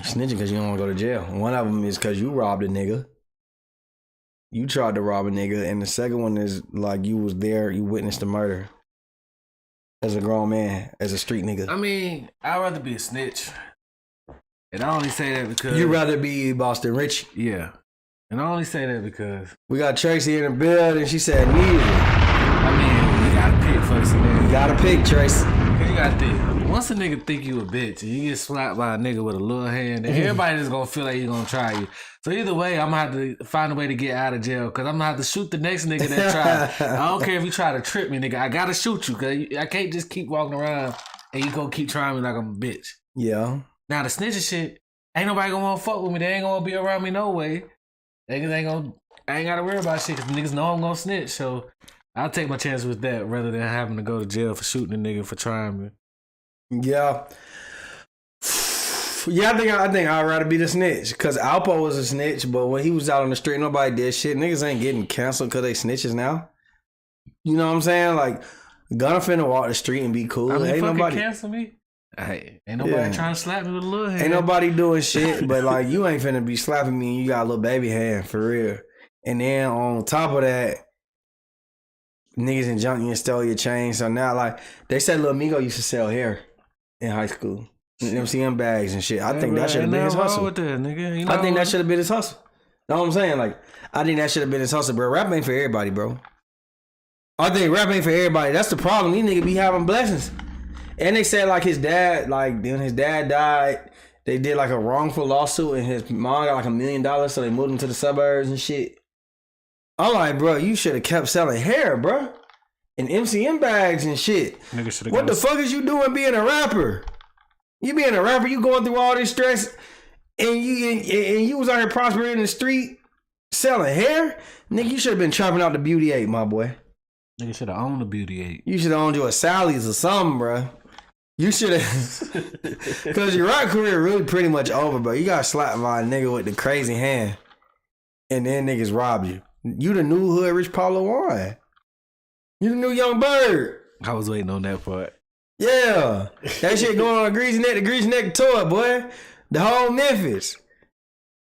Snitching because you don't want to go to jail. One of them is because you robbed a nigga. You tried to rob a nigga. And the second one is like you was there, you witnessed the murder. As a grown man, as a street nigga. I mean, I'd rather be a snitch. And I only say that because... You'd rather be Boston Richie? Yeah. And I only say that because... We got Tracy in the building. She said neither. I mean, you gotta pick for the scenario. You gotta pick, Tracy. You gotta think. Once a nigga think you a bitch and you get slapped by a nigga with a little hand, then everybody just gonna feel like you gonna try you. So either way, I'm gonna have to find a way to get out of jail because I'm gonna have to shoot the next nigga that try. I don't care if you try to trip me, nigga. I gotta shoot you because I can't just keep walking around and you gonna keep trying me like I'm a bitch. Yeah. Now the snitching shit, ain't nobody gonna wanna fuck with me. They ain't gonna be around me no way. I ain't gotta worry about shit because niggas know I'm gonna snitch. So I'll take my chances with that rather than having to go to jail for shooting a nigga for trying me. Yeah. Yeah, I think I'd rather be the snitch. Cause Alpo was a snitch, but when he was out on the street, nobody did shit. Niggas ain't getting canceled cause they snitches now. You know what I'm saying? Like, Gunna finna walk the street and be cool. I mean, Ain't fucking nobody. cancel me. Hey, ain't nobody trying to slap me with a little hand. Ain't nobody doing shit, but like you ain't finna be slapping me and you got a little baby hand for real. And then on top of that, niggas in junk you and stole your chain. So now like they said Lil Migo used to sell hair in high school. MCM bags and shit. I think that should have been his hustle. With that, nigga. I think that should have been his hustle. Know what I'm saying? Like, I think that should have been his hustle, bro. Rap ain't for everybody, bro. I think rap ain't for everybody. That's the problem. These niggas be having blessings. And they said like his dad, like when his dad died, they did like a wrongful lawsuit and his mom got like $1 million, so they moved him to the suburbs and shit. I'm like, bro, you should have kept selling hair, bro. And MCM bags and shit. What the fuck is you doing being a rapper? You being a rapper, you going through all this stress and you was out here prospering in the street selling hair? Nigga, you should have been trapping out the Beauty 8, my boy. Nigga should have owned the Beauty 8. You should have owned you a Sally's or something, bro. You should have, because your rap career really pretty much over, bro. You got slapped by a nigga with the crazy hand, and then niggas robbed you. You the new hood Rich Paulo Warren. You the new Young Bird. I was waiting on that part. Yeah, that shit going on Greasy Neck tour, boy. The whole Memphis,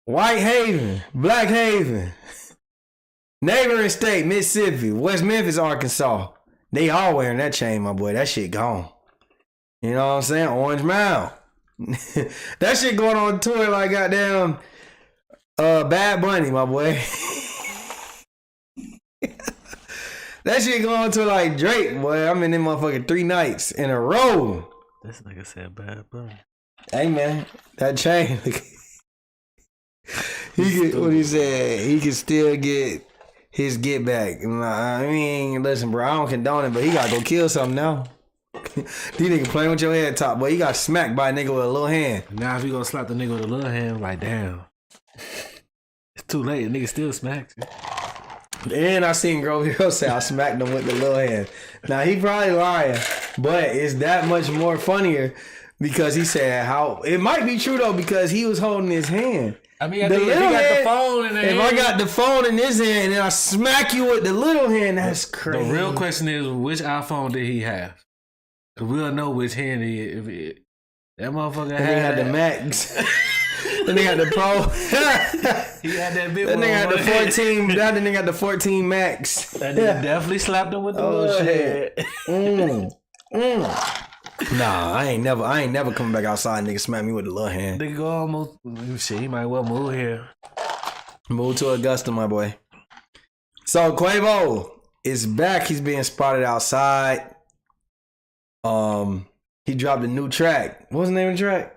White Haven, Black Haven, neighboring state Mississippi, West Memphis, Arkansas. They all wearing that chain, my boy. That shit gone. You know what I'm saying? Orange Mound. That shit going on tour like goddamn Bad Bunny, my boy. That shit going to like Drake, boy. I'm in them motherfucking 3 nights in a row. This nigga said Bad Bunny. Hey man, that chain. What he said, he can still get his get back. I mean, listen, bro, I don't condone it, but he gotta go kill something now. These niggas playing with your head top, boy. You got smacked by a nigga with a little hand. Now if you gonna slap the nigga with a little hand, like damn, it's too late. The nigga still smacks you. And I seen Grove Hero say I smacked him with the little hand. Now he probably lying, but it's that much more funnier because he said how it might be true though because he was holding his hand. I mean, if he got the phone in there. If I got the phone in his hand and I smack you with the little hand, that's crazy. The real question is, which iPhone did he have? We'll know which hand he is. That motherfucker had the Max. Then they got the Pro. He had that big then one. They got the 14. Then they got the 14 Max. That nigga definitely slapped him with the little shit. Nah, I ain't never coming back outside. Nigga smack me with the little hand. Nigga go almost. Shit, he might well move here. Move to Augusta, my boy. So Quavo is back. He's being spotted outside. He dropped a new track. What's the name of the track?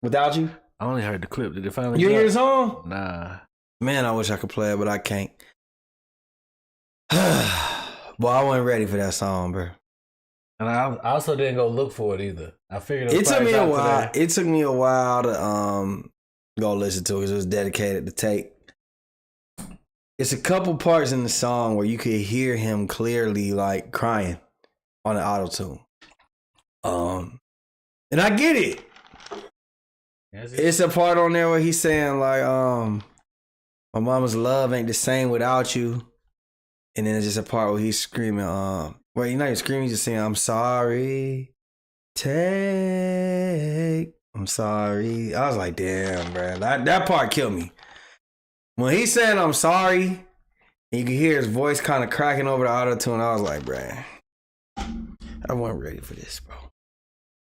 Without You? I only heard the clip. Did it finally You drop? hear the song? Nah. Man, I wish I could play it, but I can't. Boy, I wasn't ready for that song, bro. And I also didn't go look for it either. I figured It took me a while. Today. It took me a while to go listen to it because it was dedicated to tape. It's a couple parts in the song where you could hear him clearly like crying on the auto-tune. And I get it. It's a part on there where he's saying like, my mama's love ain't the same without you. And then there's just a part where he's screaming, well, you're not even screaming, he's just saying, I'm sorry. I'm sorry. I was like, damn, bro. That part killed me. When he said I'm sorry, and you could hear his voice kind of cracking over the auto-tune, I was like, bro, I wasn't ready for this, bro.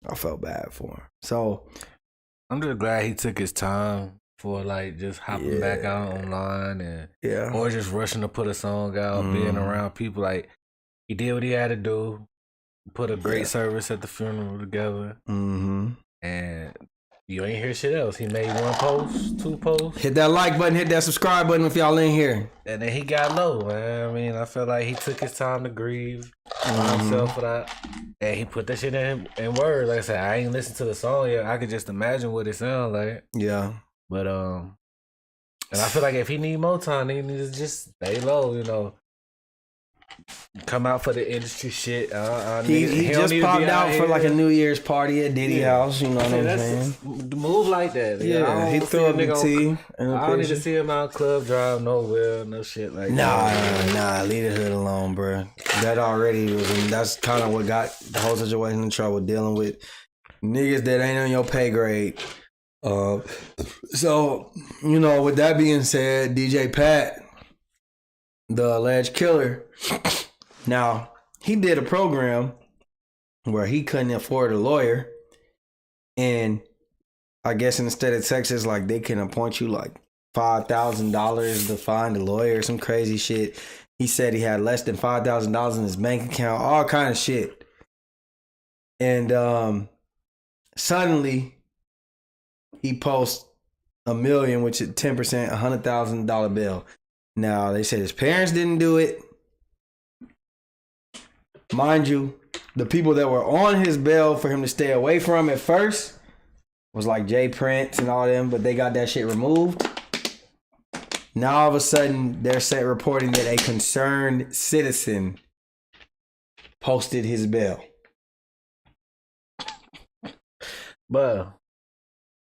I felt bad for him. So I'm just glad he took his time for like just hopping back out online and or just rushing to put a song out, being around people. Like he did what he had to do, put a great service at the funeral together, and you ain't hear shit else. He made 1 post, 2 posts. Hit that like button, hit that subscribe button if y'all in here. And then he got low, man. I mean, I feel like he took his time to grieve on himself for that. And he put that shit in words. Like I said, I ain't listened to the song yet. I could just imagine what it sounds like. Yeah. But, and I feel like if he need more time, he needs to just stay low, you know. come out for the industry shit. He don't just need to popped be out for like a New Year's party at Diddy house. You know what I'm saying? Move like that. Yeah, he threw up the tea. I don't need to see him out club drive nowhere, no shit like that. Nah, leave the hood alone, bro. That already was, and that's kind of what got the whole situation in trouble, dealing with niggas that ain't on your pay grade. So, you know, with that being said, DJ Pat, the alleged killer, now he did a program where he couldn't afford a lawyer, and I guess in the state of Texas, like they can appoint you like $5,000 to find a lawyer, some crazy shit. He said he had less than $5,000 in his bank account, all kind of shit. And suddenly he posts $1 million, which is 10%, $100,000 bill. Now they said his parents didn't do it. Mind you, the people that were on his bail for him to stay away from at first was like Jay Prince and all them, but they got that shit removed. Now all of a sudden they're reporting that a concerned citizen posted his bail. But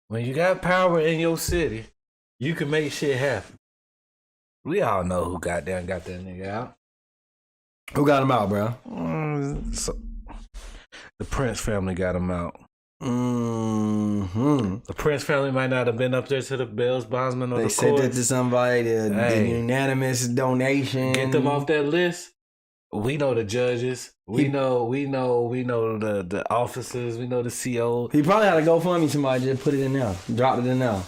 when you got power in your city, you can make shit happen. We all know who got that nigga out. Who got him out, bro? The Prince family got him out. Mm-hmm. The Prince family might not have been up there to the Bills bondsman or they the sent courts. it to somebody, the unanimous donation. Get them off that list. We know the judges. We know the officers. We know the CO. He probably had to go fund me somebody, just put it in there. Drop it in there.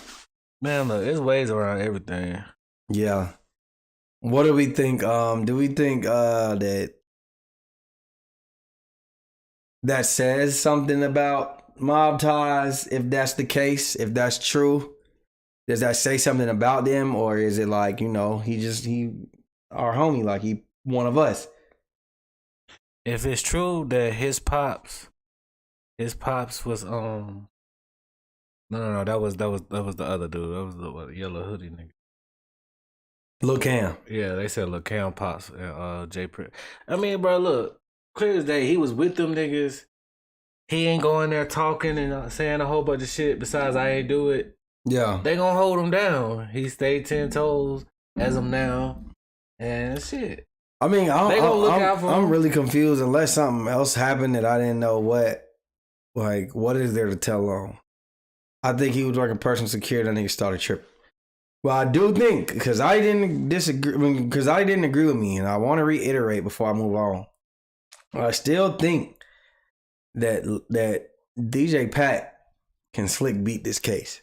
Man, look, there's ways around everything. Yeah. What do we think? Do we think that says something about mob ties, if that's the case, if that's true? Does that say something about them, or is it like, you know, he our homie, like he one of us? If it's true that his pops was no, that was the other dude. That was the yellow hoodie nigga. Lil Cam. Yeah, they said Lil Cam pops and Jay Prince. I mean, bro, look, clear as day, he was with them niggas. He ain't going there talking and saying a whole bunch of shit besides I ain't do it. Yeah. They gonna hold him down. He stayed 10 toes as of now. And shit. I mean, I'm him. really confused unless something else happened that I didn't know what is there to tell on? I think he was working personal security. That nigga started tripping. Well, I do think, because I didn't agree with me, and I want to reiterate before I move on. I still think that DJ Pat can slick beat this case.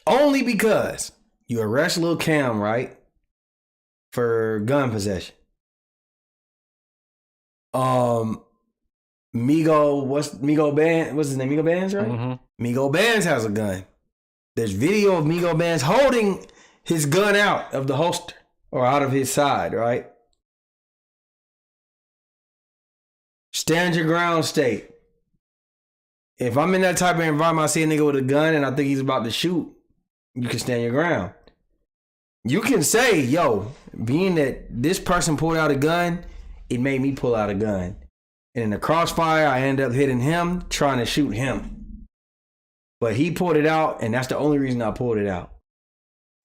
Only because you arrest Lil Cam, right? For gun possession. Migo Band, what's his name? Migo Bands, right? Mm-hmm. Migo Bands has a gun. There's video of Migo Bands holding his gun out of the holster or out of his side, right? Stand your ground state. If I'm in that type of environment, I see a nigga with a gun and I think he's about to shoot, you can stand your ground. You can say, yo, being that this person pulled out a gun, it made me pull out a gun. And in the crossfire, I end up hitting him, trying to shoot him. But he pulled it out, and that's the only reason I pulled it out.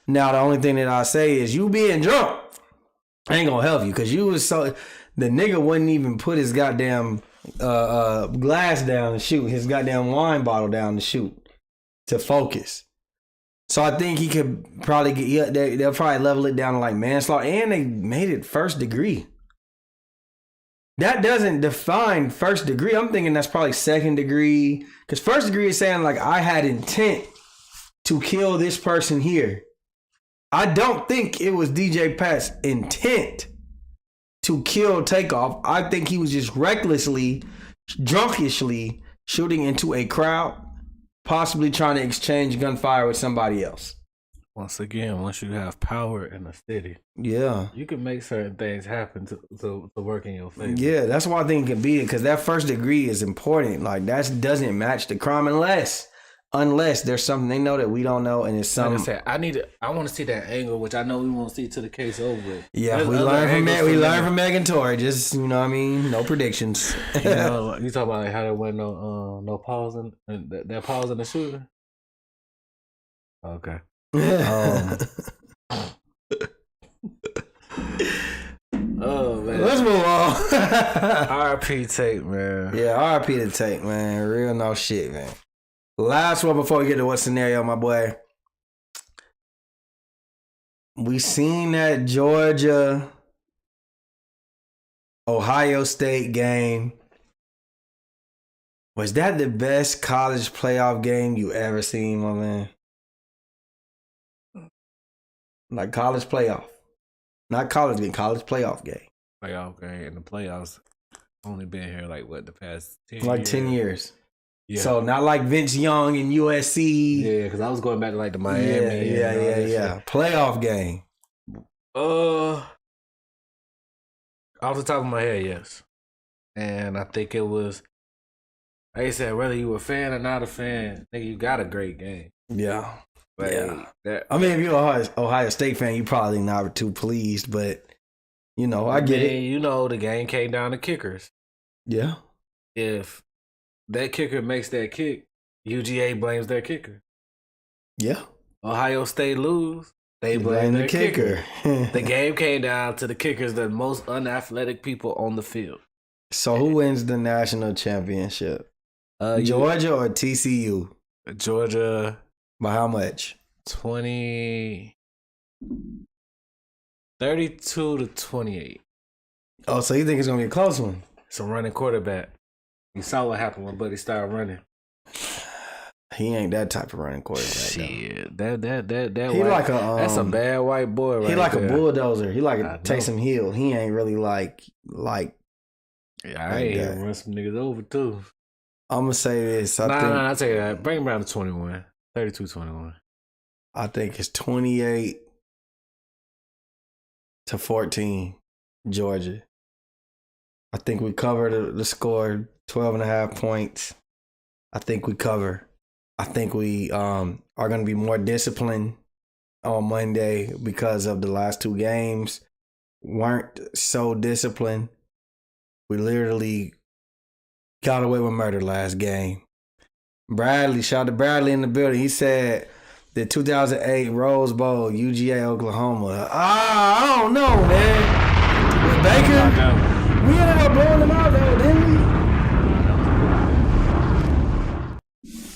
Now, the only thing that I say is you being drunk ain't gonna help you, because you was so... The nigga wouldn't even put his goddamn glass down to shoot, his goddamn wine bottle down to shoot, to focus. So I think he could probably get... They'll probably level it down to like manslaughter, and they made it first degree. That doesn't define first degree. I'm thinking that's probably second degree. Because first degree is saying like I had intent to kill this person here. I don't think it was DJ Pat's intent to kill Takeoff. I think he was just recklessly, drunkishly shooting into a crowd, possibly trying to exchange gunfire with somebody else. Once again, once you have power in a city, yeah, you can make certain things happen to work in your favor. Yeah, that's why I think it can be it, because that first degree is important. Like that doesn't match the crime unless unless there's something they know that we don't know, and it's Like I something. said, I want to see that angle, which I know we won't see till the case over with. Yeah, There's we other learned from angles Meg. Megan Tory. Just you know, what I mean, no predictions. You know, you talk about like how there wasn't no pause in that pause in the shooter. Okay. Oh man. Let's move on. R.I.P. Tate, man. Yeah, R.I.P. to Tate, man. Real no shit, man. Last one before we get to what scenario, my boy. We seen that Georgia Ohio State game. Was that the best college playoff game you ever seen, my man? Like college playoff. Not college game, college playoff game. Playoff game and the playoffs only been here like what the past 10 Like years. 10 years. Yeah. So not like Vince Young and USC. Yeah, because I was going back to like the Miami. Yeah. Playoff game. Off the top of my head, yes. And I think it was, like I said, whether you a fan or not a fan, nigga, you got a great game. Yeah. Like, Yeah. I mean, if you're an Ohio State fan, you probably not too pleased, but you know, I get it. You know, the game came down to kickers. Yeah. If that kicker makes that kick, UGA blames their kicker. Yeah. Ohio State lose, they blame their kicker. The game came down to the kickers, the most unathletic people on the field. So who wins the national championship? Georgia or TCU? Georgia. By how much? 32 to 28. Oh, so you think it's gonna be a close one? It's a running quarterback. You saw what happened when Buddy started running. He ain't that type of running quarterback. Shit, though. that He white, like a that's a bad white boy. Right he like there. a bulldozer. He like a Taysom Hill. He ain't really like. Yeah, I ain't here to run some niggas over too. I'm gonna say this. I'll tell you that. Bring him around to 21. 32-21. I think it's 28 to 14, Georgia. I think we cover the score, 12.5 points. I think we cover. I think we are going to be more disciplined on Monday because of the last two games. Weren't so disciplined. We literally got away with murder last game. Bradley, shout out to Bradley in the building. He said the 2008 Rose Bowl, UGA, Oklahoma. I don't know, man. With Baker, we ended up blowing them out, though, didn't we?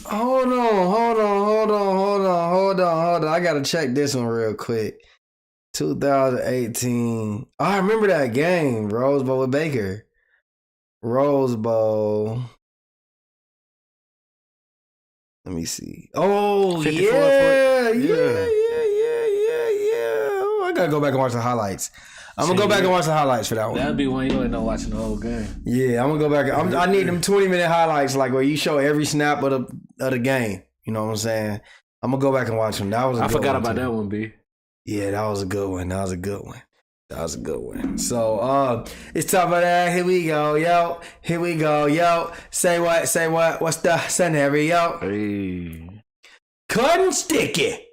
Hold on. I got to check this one real quick. 2018. Oh, I remember that game, Rose Bowl with Baker. Rose Bowl. Let me see. Oh, yeah. Oh, I gotta go back and watch the highlights. I'm gonna go back and watch the highlights for that one. That'd be when you ain't no watching the whole game. Yeah, I'm gonna go back. I need them 20-minute highlights, like where you show every snap of the game. You know what I'm saying? I'm gonna go back and watch them. That was a good forgot one about too. that one, B. Yeah, that was a good one. So it's time for that. Here we go, yo. Say what? What's the scenario? Hey. Cutting sticky.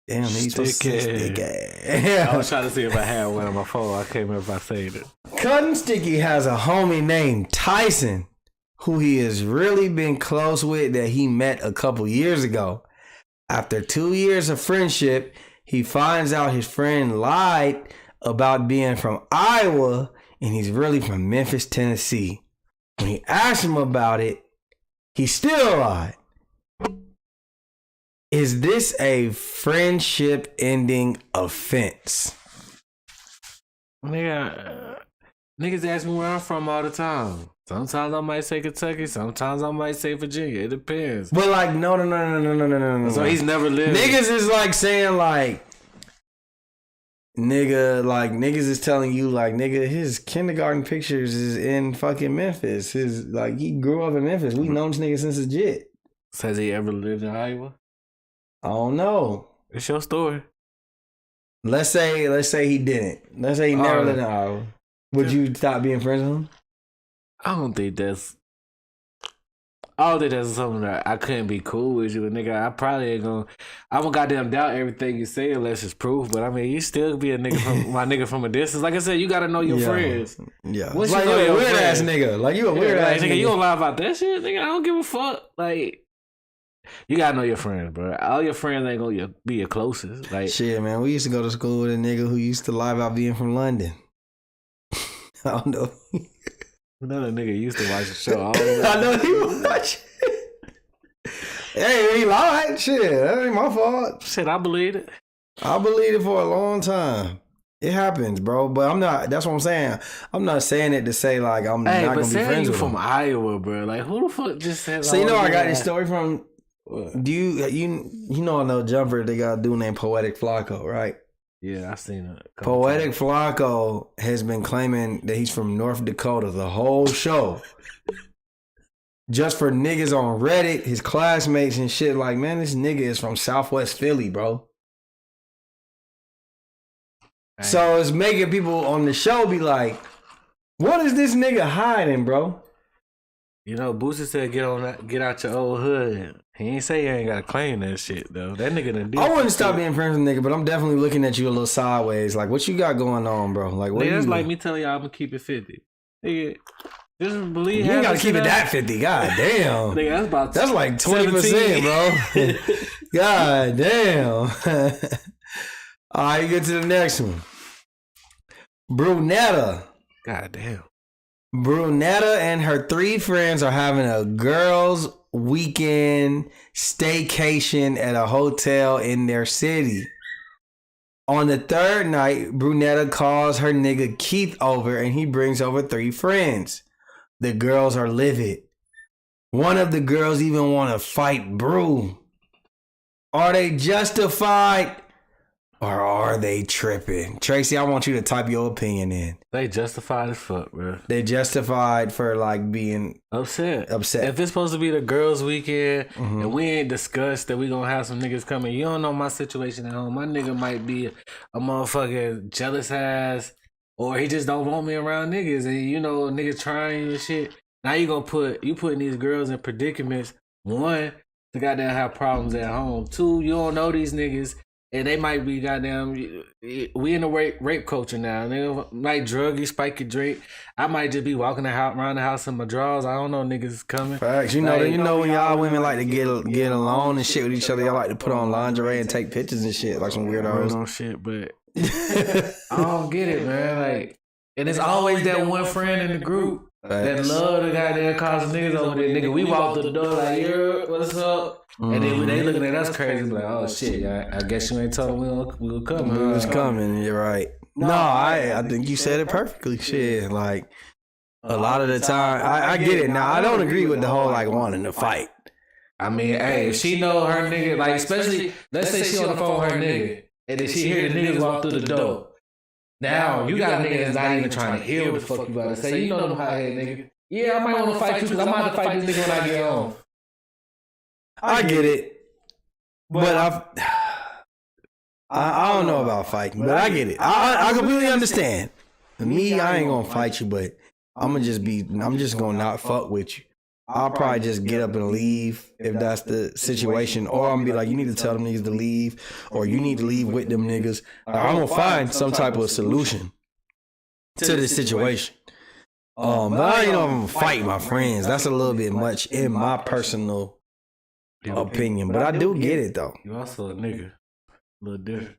Damn, he's sticky. I was trying to see if I had one on my phone. I can't remember if I said it. Cutting Sticky has a homie named Tyson, who he has really been close with, that he met a couple years ago. After 2 years of friendship, he finds out his friend lied about being from Iowa and he's really from Memphis, Tennessee. When he asked him about it, he still lied. Is this a friendship ending offense? Niggas ask me where I'm from all the time. Sometimes I might say Kentucky, sometimes I might say Virginia. It depends. But like, no. So he's never lived. Niggas is like saying like, niggas is telling you like, nigga, his kindergarten pictures is in fucking Memphis. He grew up in Memphis. We known this nigga since legit. Has he ever lived in Iowa? I don't know. It's your story. Let's say he didn't. Let's say he never lived in Iowa. Would you stop being friends with him? I don't think that's. all that is something that I couldn't be cool with you, nigga. I probably ain't gonna. I don't goddamn doubt everything you say unless it's proof. But I mean, you still be a nigga from my nigga from a distance. Like I said, you gotta know your friends. Yeah, Once like you know you a your weird ass friends, nigga. Like you a weird ass nigga. nigga. You don't lie about that shit, nigga. I don't give a fuck. Like. You gotta know your friends, bro. All your friends ain't gonna be your closest. Like shit, man. We used to go to school with a nigga who used to lie about being from London. I don't know. Another nigga used to watch the show. I know he watch. Hey, he lied. Shit, that ain't my fault. Shit, I believe it. I believed it for a long time. It happens, bro. But I'm not. That's what I'm saying. I'm not saying it to say like I'm not gonna be friends you with from him. Iowa, bro. Like who the fuck just said? So you know I got this story from. Do you know on the jumper they got a dude named Poetic Flacco, right? Yeah, I seen it. Poetic Flacco has been claiming that he's from North Dakota the whole show. Just for niggas on Reddit, his classmates and shit. Like, man, this nigga is from Southwest Philly, bro. Dang. So it's making people on the show be like, what is this nigga hiding, bro? You know, Boosie said get out your old hood. He ain't say he ain't gotta claim that shit though. That nigga done did. I wouldn't stop being friends with nigga, but I'm definitely looking at you a little sideways. Like, what you got going on, bro? Like, what? That's like me telling y'all I'm gonna keep it 50. Nigga, just believe. You ain't gotta keep it that 50. God damn. Nigga, that's like 20%, bro. God damn. All right, you get to the next one. Brunetta. God damn. Brunetta and her 3 friends are having a girls' weekend staycation at a hotel in their city. On the 3rd night, Brunetta calls her nigga Keith over and he brings over 3 friends. The girls are livid. One of the girls even want to fight Brew. Are they justified or are they tripping? Tracy, I want you to type your opinion in. They justified as fuck, bro. They justified for like being upset. If it's supposed to be the girls' weekend and we ain't discussed that we gonna have some niggas coming, you don't know my situation at home. My nigga might be a motherfucking jealous ass, or he just don't want me around niggas, and you know niggas trying and shit. Now you putting these girls in predicaments. 1, to goddamn have problems at home. 2, you don't know these niggas. And they might be goddamn. We in a rape culture now. They might drug you, spike your drink. I might just be walking around the house in my drawers. I don't know niggas coming. Facts. You know when y'all women like to get alone and shit with each other. Y'all like to put on lingerie and take pictures and shit like some weirdos. On shit, but I don't get it, man. Like, and it's always that one friend in the group that love the goddamn cause niggas over there. Nigga, we walk through the door like, yo, what's up? And then when they looking at us crazy, like, oh shit, I guess you ain't told me we were coming. We was coming, you're right. No, I think you said it perfectly. Shit, like a lot of the time, I get it. Now I don't agree with the whole like wanting to fight. I mean, hey, if she know her nigga, like especially, let's say she on the phone with her nigga, and then she hear the niggas walk through the door. Now you got a nigga that's not even trying to hear what the fuck you about to say. You know them hot head nigga. Yeah, I might want to fight you because I'm about to fight this nigga when I get home. I get it, but I don't know about fighting, but I get it. I completely understand. Me, I ain't gonna fight you, but I'm just gonna not fuck with you. I'll probably just get up and leave if that's the situation, or I'm gonna be like, you need to tell them niggas to leave, or you need to leave with them niggas. I'm gonna find some type of solution to this situation. But I ain't know if I'm gonna fight my friends. That's a little bit much in my personal opinion, but I do get it though. You also a nigga, a little different.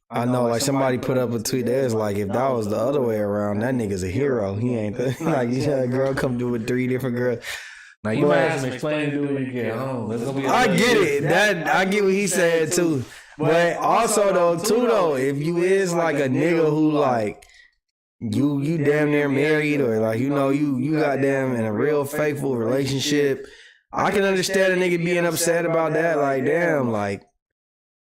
I know, like somebody put up a tweet there's like, if that was the other way around, that nigga's a hero. He ain't like, you had a girl come do with 3 different girls. Now you might have to explain to when you get home. I get it. I get what he said too. But also though, if you is like a nigga who like you damn near married, or like you goddamn in a real faithful relationship, I can understand a nigga being upset about that. Like, damn, like,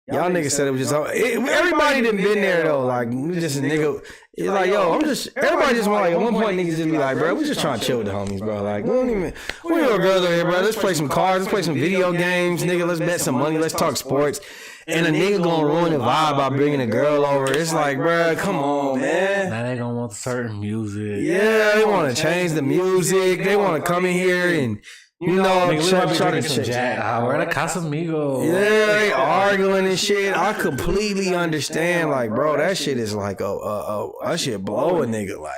y'all niggas said it was just, everybody done been there though. Like, we just a nigga, it's like, yo, everybody just want, like, at one point niggas just be like, bro, we just trying to chill with the homies, bro. Like, we no girls over here, bro. Let's play some cards, let's play some video games, nigga, let's bet some money, let's talk sports. And a nigga gonna ruin the vibe by bringing a girl over. It's like, bro, come on, man. Now they gonna want certain music. Yeah, they want to change the music. They want to come in here and You know, Nigga, we might be trying drinking some Jack. We're at Casamigos. Yeah, they arguing and shit. I completely understand. Like, bro, that shit is like that shit blow a nigga. Like,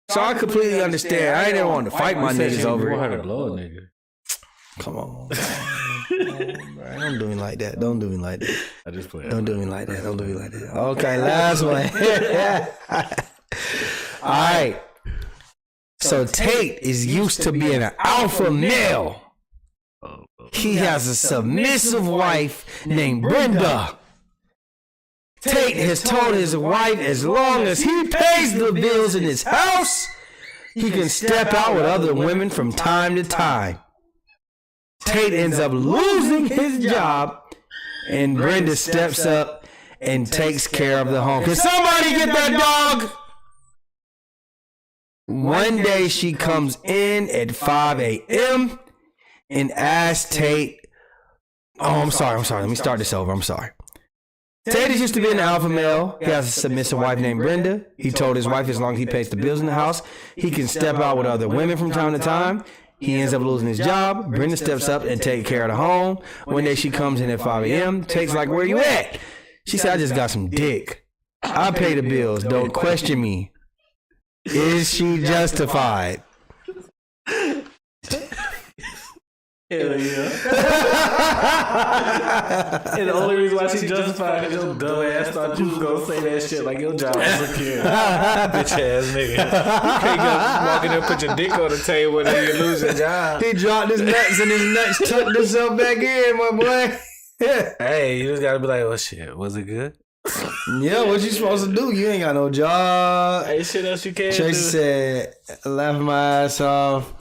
so I completely understand. I ain't never want to fight my niggas over You it. to blow a nigga. Come on. Don't do me like that. Don't do me like that. I just played. Don't do me like that. Don't do me like that. Okay, last one. All right. So Tate is used to being an alpha male. He has a submissive wife named Brenda. Tate has told his wife as long as he pays the bills in his house, he can step out with other women from time to time. Tate ends up losing his job, and Brenda steps up and takes care of the home. Can somebody get that dog? One day she comes in at 5 a.m. and asks Tate, I'm sorry. Let me start this over. I'm sorry. Tate is used to be an alpha male. He has a submissive wife named Brenda. He told his wife as long as he pays the bills in the house, he can step out with other women from time to time. He ends up losing his job. Brenda steps up and takes care of the home. One day she comes in at 5 a.m. Tate's like, where you at? She said, I just got some dick. I pay the bills. Don't question me. Is she justified? Hell yeah. And the only reason why she justified is your dumb ass thought you was gonna say that shit like your job was secure. Bitch ass nigga. You can't go walk in there and put your dick on the table and then you lose your job. He dropped his nuts and his nuts tucked himself back in, my boy. Hey, you just gotta be like, oh shit, was it good? Yeah, what you supposed to do? You ain't got no job. Hey, shit else you can Tracy do. said, laughing my ass off.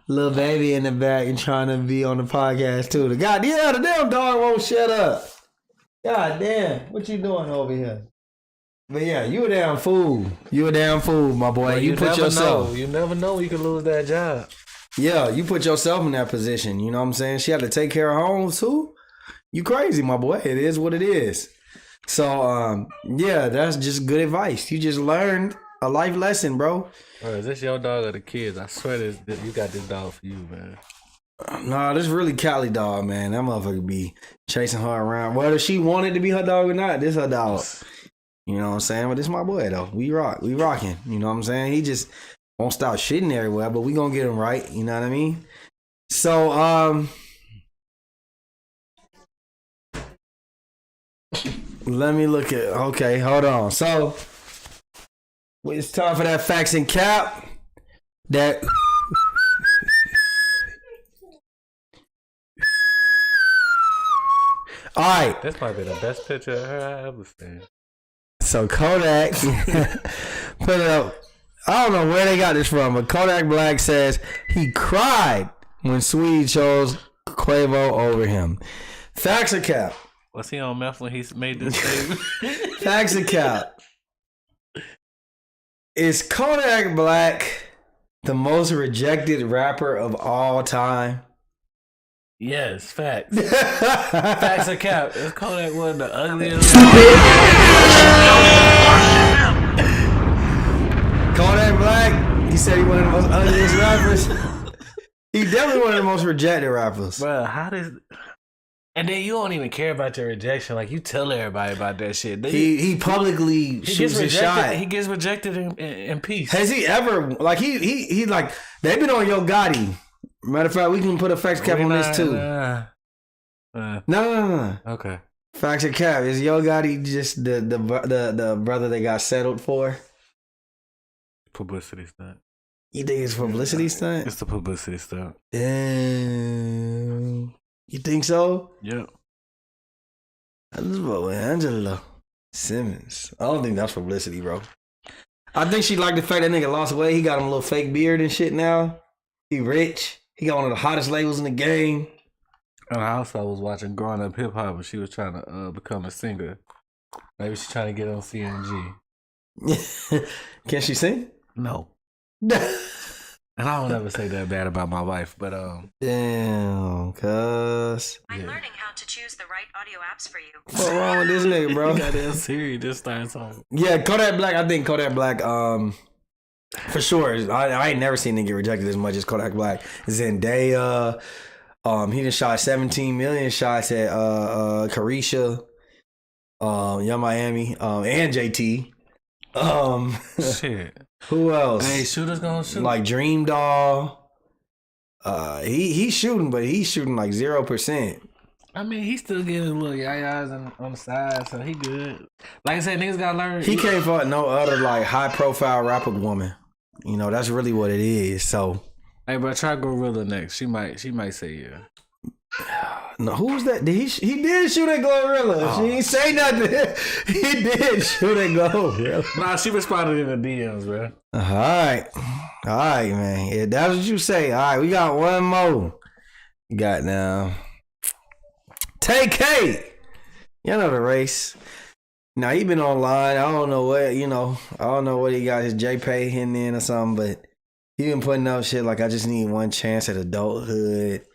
Little baby in the back and trying to be on the podcast too. The damn dog won't shut up. God damn, what you doing over here? But yeah, you a damn fool. You a damn fool, my boy. Well, you put yourself. You never know you can lose that job. Yeah, you put yourself in that position. You know what I'm saying? She had to take care of her home too. You crazy, my boy. It is what it is. So, yeah, that's just good advice. You just learned a life lesson, bro. Bro, is this your dog or the kids? I swear you got this dog for you, man. Nah, this really Cali dog, man. That motherfucker be chasing her around. Whether she wanted to be her dog or not, this her dog. You know what I'm saying? But this my boy, though. We rocking. You know what I'm saying? He just won't stop shitting everywhere, but we gonna get him right. You know what I mean? So, let me look at. Okay, hold on. So, it's time for that facts and cap. That. All right. This might be the best picture of her I ever seen. So Kodak put it up. I don't know where they got this from, but Kodak Black says he cried when Sweetie chose Quavo over him. Facts or cap? Was he on meth when he made this statement? Facts or cap? Is Kodak Black the most rejected rapper of all time? Yes, facts. Facts or cap? Is Kodak one of the ugliest? Kodak Black, he said he one of the most ugliest rappers. He definitely one of the most rejected rappers. Bro, how does... And then you don't even care about your rejection. Like, you tell everybody about that shit. He publicly shoots his shot. He gets rejected in peace. Has he ever, like, he like, they've been on Yo Gotti. Matter of fact, we can put a facts cap on this too. No. Okay. Facts or cap? Is Yo Gotti just the brother they got settled for? Publicity stunt. You think it's publicity stunt? It's the publicity stunt. Damn. You think so? Yep. I just vote with Angela Simmons. I don't think that's publicity, bro. I think she liked the fact that nigga lost weight. He got him a little fake beard and shit now. He rich. He got one of the hottest labels in the game. And I also was watching Growing Up Hip Hop and she was trying to become a singer. Maybe she's trying to get on CNG. Can she sing? No. And I don't ever say that bad about my wife, but damn, cuz. I'm learning how to choose the right audio apps for you. What's wrong with this nigga, bro? Goddamn Siri just started talking. Yeah, Kodak Black. I think Kodak Black For sure. I ain't never seen him get rejected as much as Kodak Black. Zendaya. He done shot 17 million shots at Carisha, Young Miami, and JT. Shit. Who else? Hey, shooters gonna shoot. Like Dream Doll. He's shooting, but he's shooting like 0%. I mean, he still getting little yayas on the side, so he good. Like I said, niggas gotta learn. He can't fuck no other like high profile rapper woman. You know, that's really what it is. So Hey, bro, try Gorilla next. She might say yeah. no, who was that? He did shoot at Glorilla. She ain't say nothing. He did shoot at Glorilla. Nah, she responded in the DMs, bro. All right, man. Yeah, that's what you say. All right, we got one more. You got now. TK. You know the race. Now he been online. I don't know what he got his JPay hidden in or something, but he been putting up shit like I just need one chance at adulthood.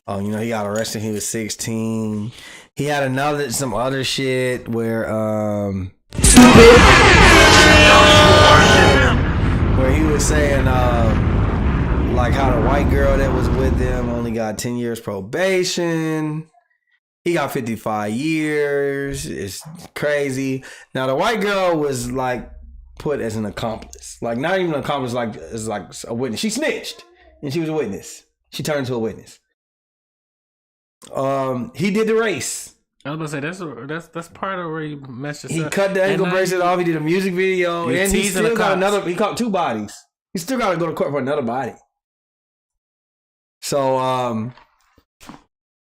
He got arrested when he was 16. He had some other shit where he was saying like how the white girl that was with him only got 10 years probation. He got 55 years. It's crazy. Now the white girl was like put as an accomplice. Like not even an accomplice, like as like a witness. She snitched and she was a witness. She turned into a witness. He did the race. I was gonna say that's part of where you messed yourself. He cut the ankle bracelet off. He did a music video, and he still got another. He caught 2 bodies. He still got to go to court for another body. So,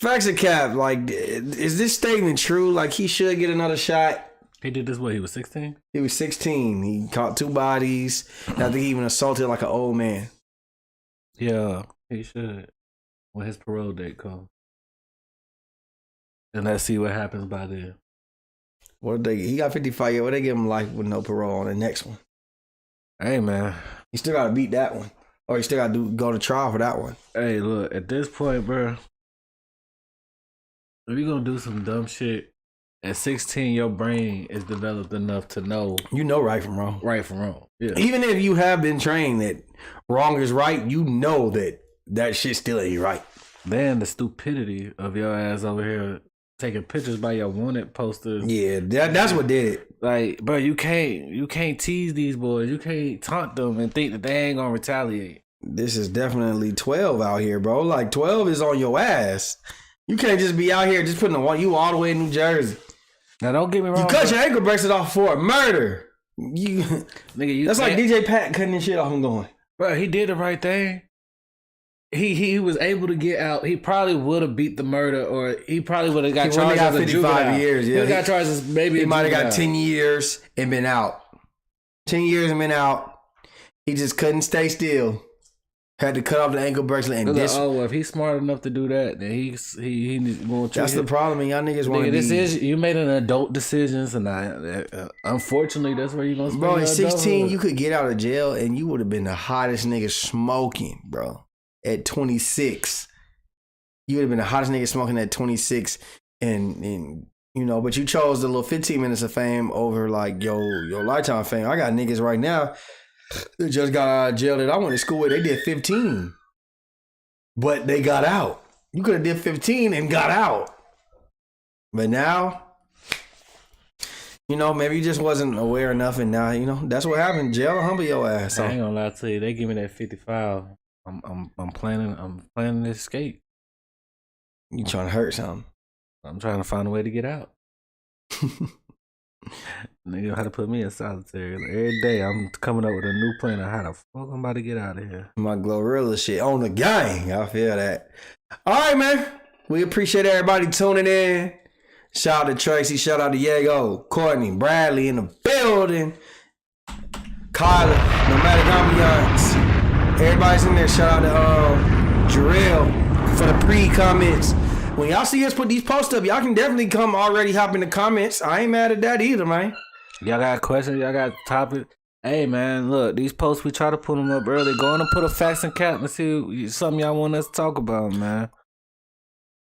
facts of cap. Like, is this statement true? Like, he should get another shot. He did this. What? He was 16. He was 16. He caught 2 bodies. And I think he even assaulted like an old man. Yeah, he should. When his parole date comes. And let's see what happens by then. He got 55 years. What they give him life with no parole on the next one? Hey, man. He still got to beat that one. Or he still got to go to trial for that one. Hey, look, at this point, bro, if you're going to do some dumb shit, at 16, your brain is developed enough to know. You know right from wrong. Right from wrong. Yeah. Even if you have been trained that wrong is right, you know that shit still ain't right. Then the stupidity of your ass over here taking pictures by your wanted posters. Yeah, that's what did it. Like, bro, you can't tease these boys. You can't taunt them and think that they ain't gonna retaliate. This is definitely 12 out here, bro. Like 12 is on your ass. You can't just be out here just putting you all the way in New Jersey. Now don't get me wrong. You cut your ankle bracelet off for a murder. That's like DJ Pat cutting his shit off and going. Bro, he did the right thing. He was able to get out. He probably would have beat the murder, or he probably would have got charged as a 55 years. Yeah, he got charged as maybe. He might have got 10 years and been out. 10 years and been out. He just couldn't stay still. Had to cut off the ankle bracelet and if he's smart enough to do that, then he going to. That's the problem, and y'all niggas want to be. You made an adult decisions, and unfortunately, that's where you gonna spend. Bro, at 16, you could get out of jail, and you would have been the hottest nigga smoking, bro. At 26, you would have been the hottest nigga smoking at 26, and but you chose the little 15 minutes of fame over like your lifetime fame. I got niggas right now that just got out of jail that I went to school with. They did 15, but they got out. You could have did 15 and got out, but now, maybe you just wasn't aware enough, and now that's what happened. Jail will humble your ass. So. I ain't gonna lie to you. They give me that 55. I'm planning to escape. You trying to hurt something? I'm trying to find a way to get out. Nigga, how to put me in solitary. Like, every day I'm coming up with a new plan on how the fuck I'm about to get out of here. My Glorilla shit on the gang. I feel that. All right, man. We appreciate everybody tuning in. Shout out to Tracy. Shout out to Diego, Courtney, Bradley in the building. Kyla, Nomadic Ambiance. Everybody's in there. Shout out to Jarrell for the pre-comments. When y'all see us put these posts up, y'all can definitely come already hop in the comments. I ain't mad at that either, man. Y'all got questions? Y'all got topics? Hey, man, look, these posts, we try to put them up early. Go on and put a facts and cap and see something y'all want us to talk about, man.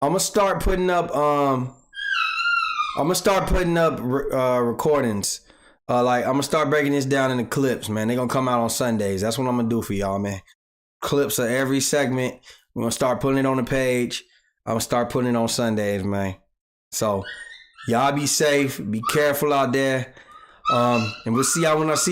I'm going to start putting up recordings Like I'm gonna start breaking this down into clips, man. They're gonna come out on Sundays. That's what I'm gonna do for y'all, man. Clips of every segment. We're gonna start putting it on the page. I'm gonna start putting it on Sundays, man. So y'all be safe, be careful out there. And we'll see y'all when I see you.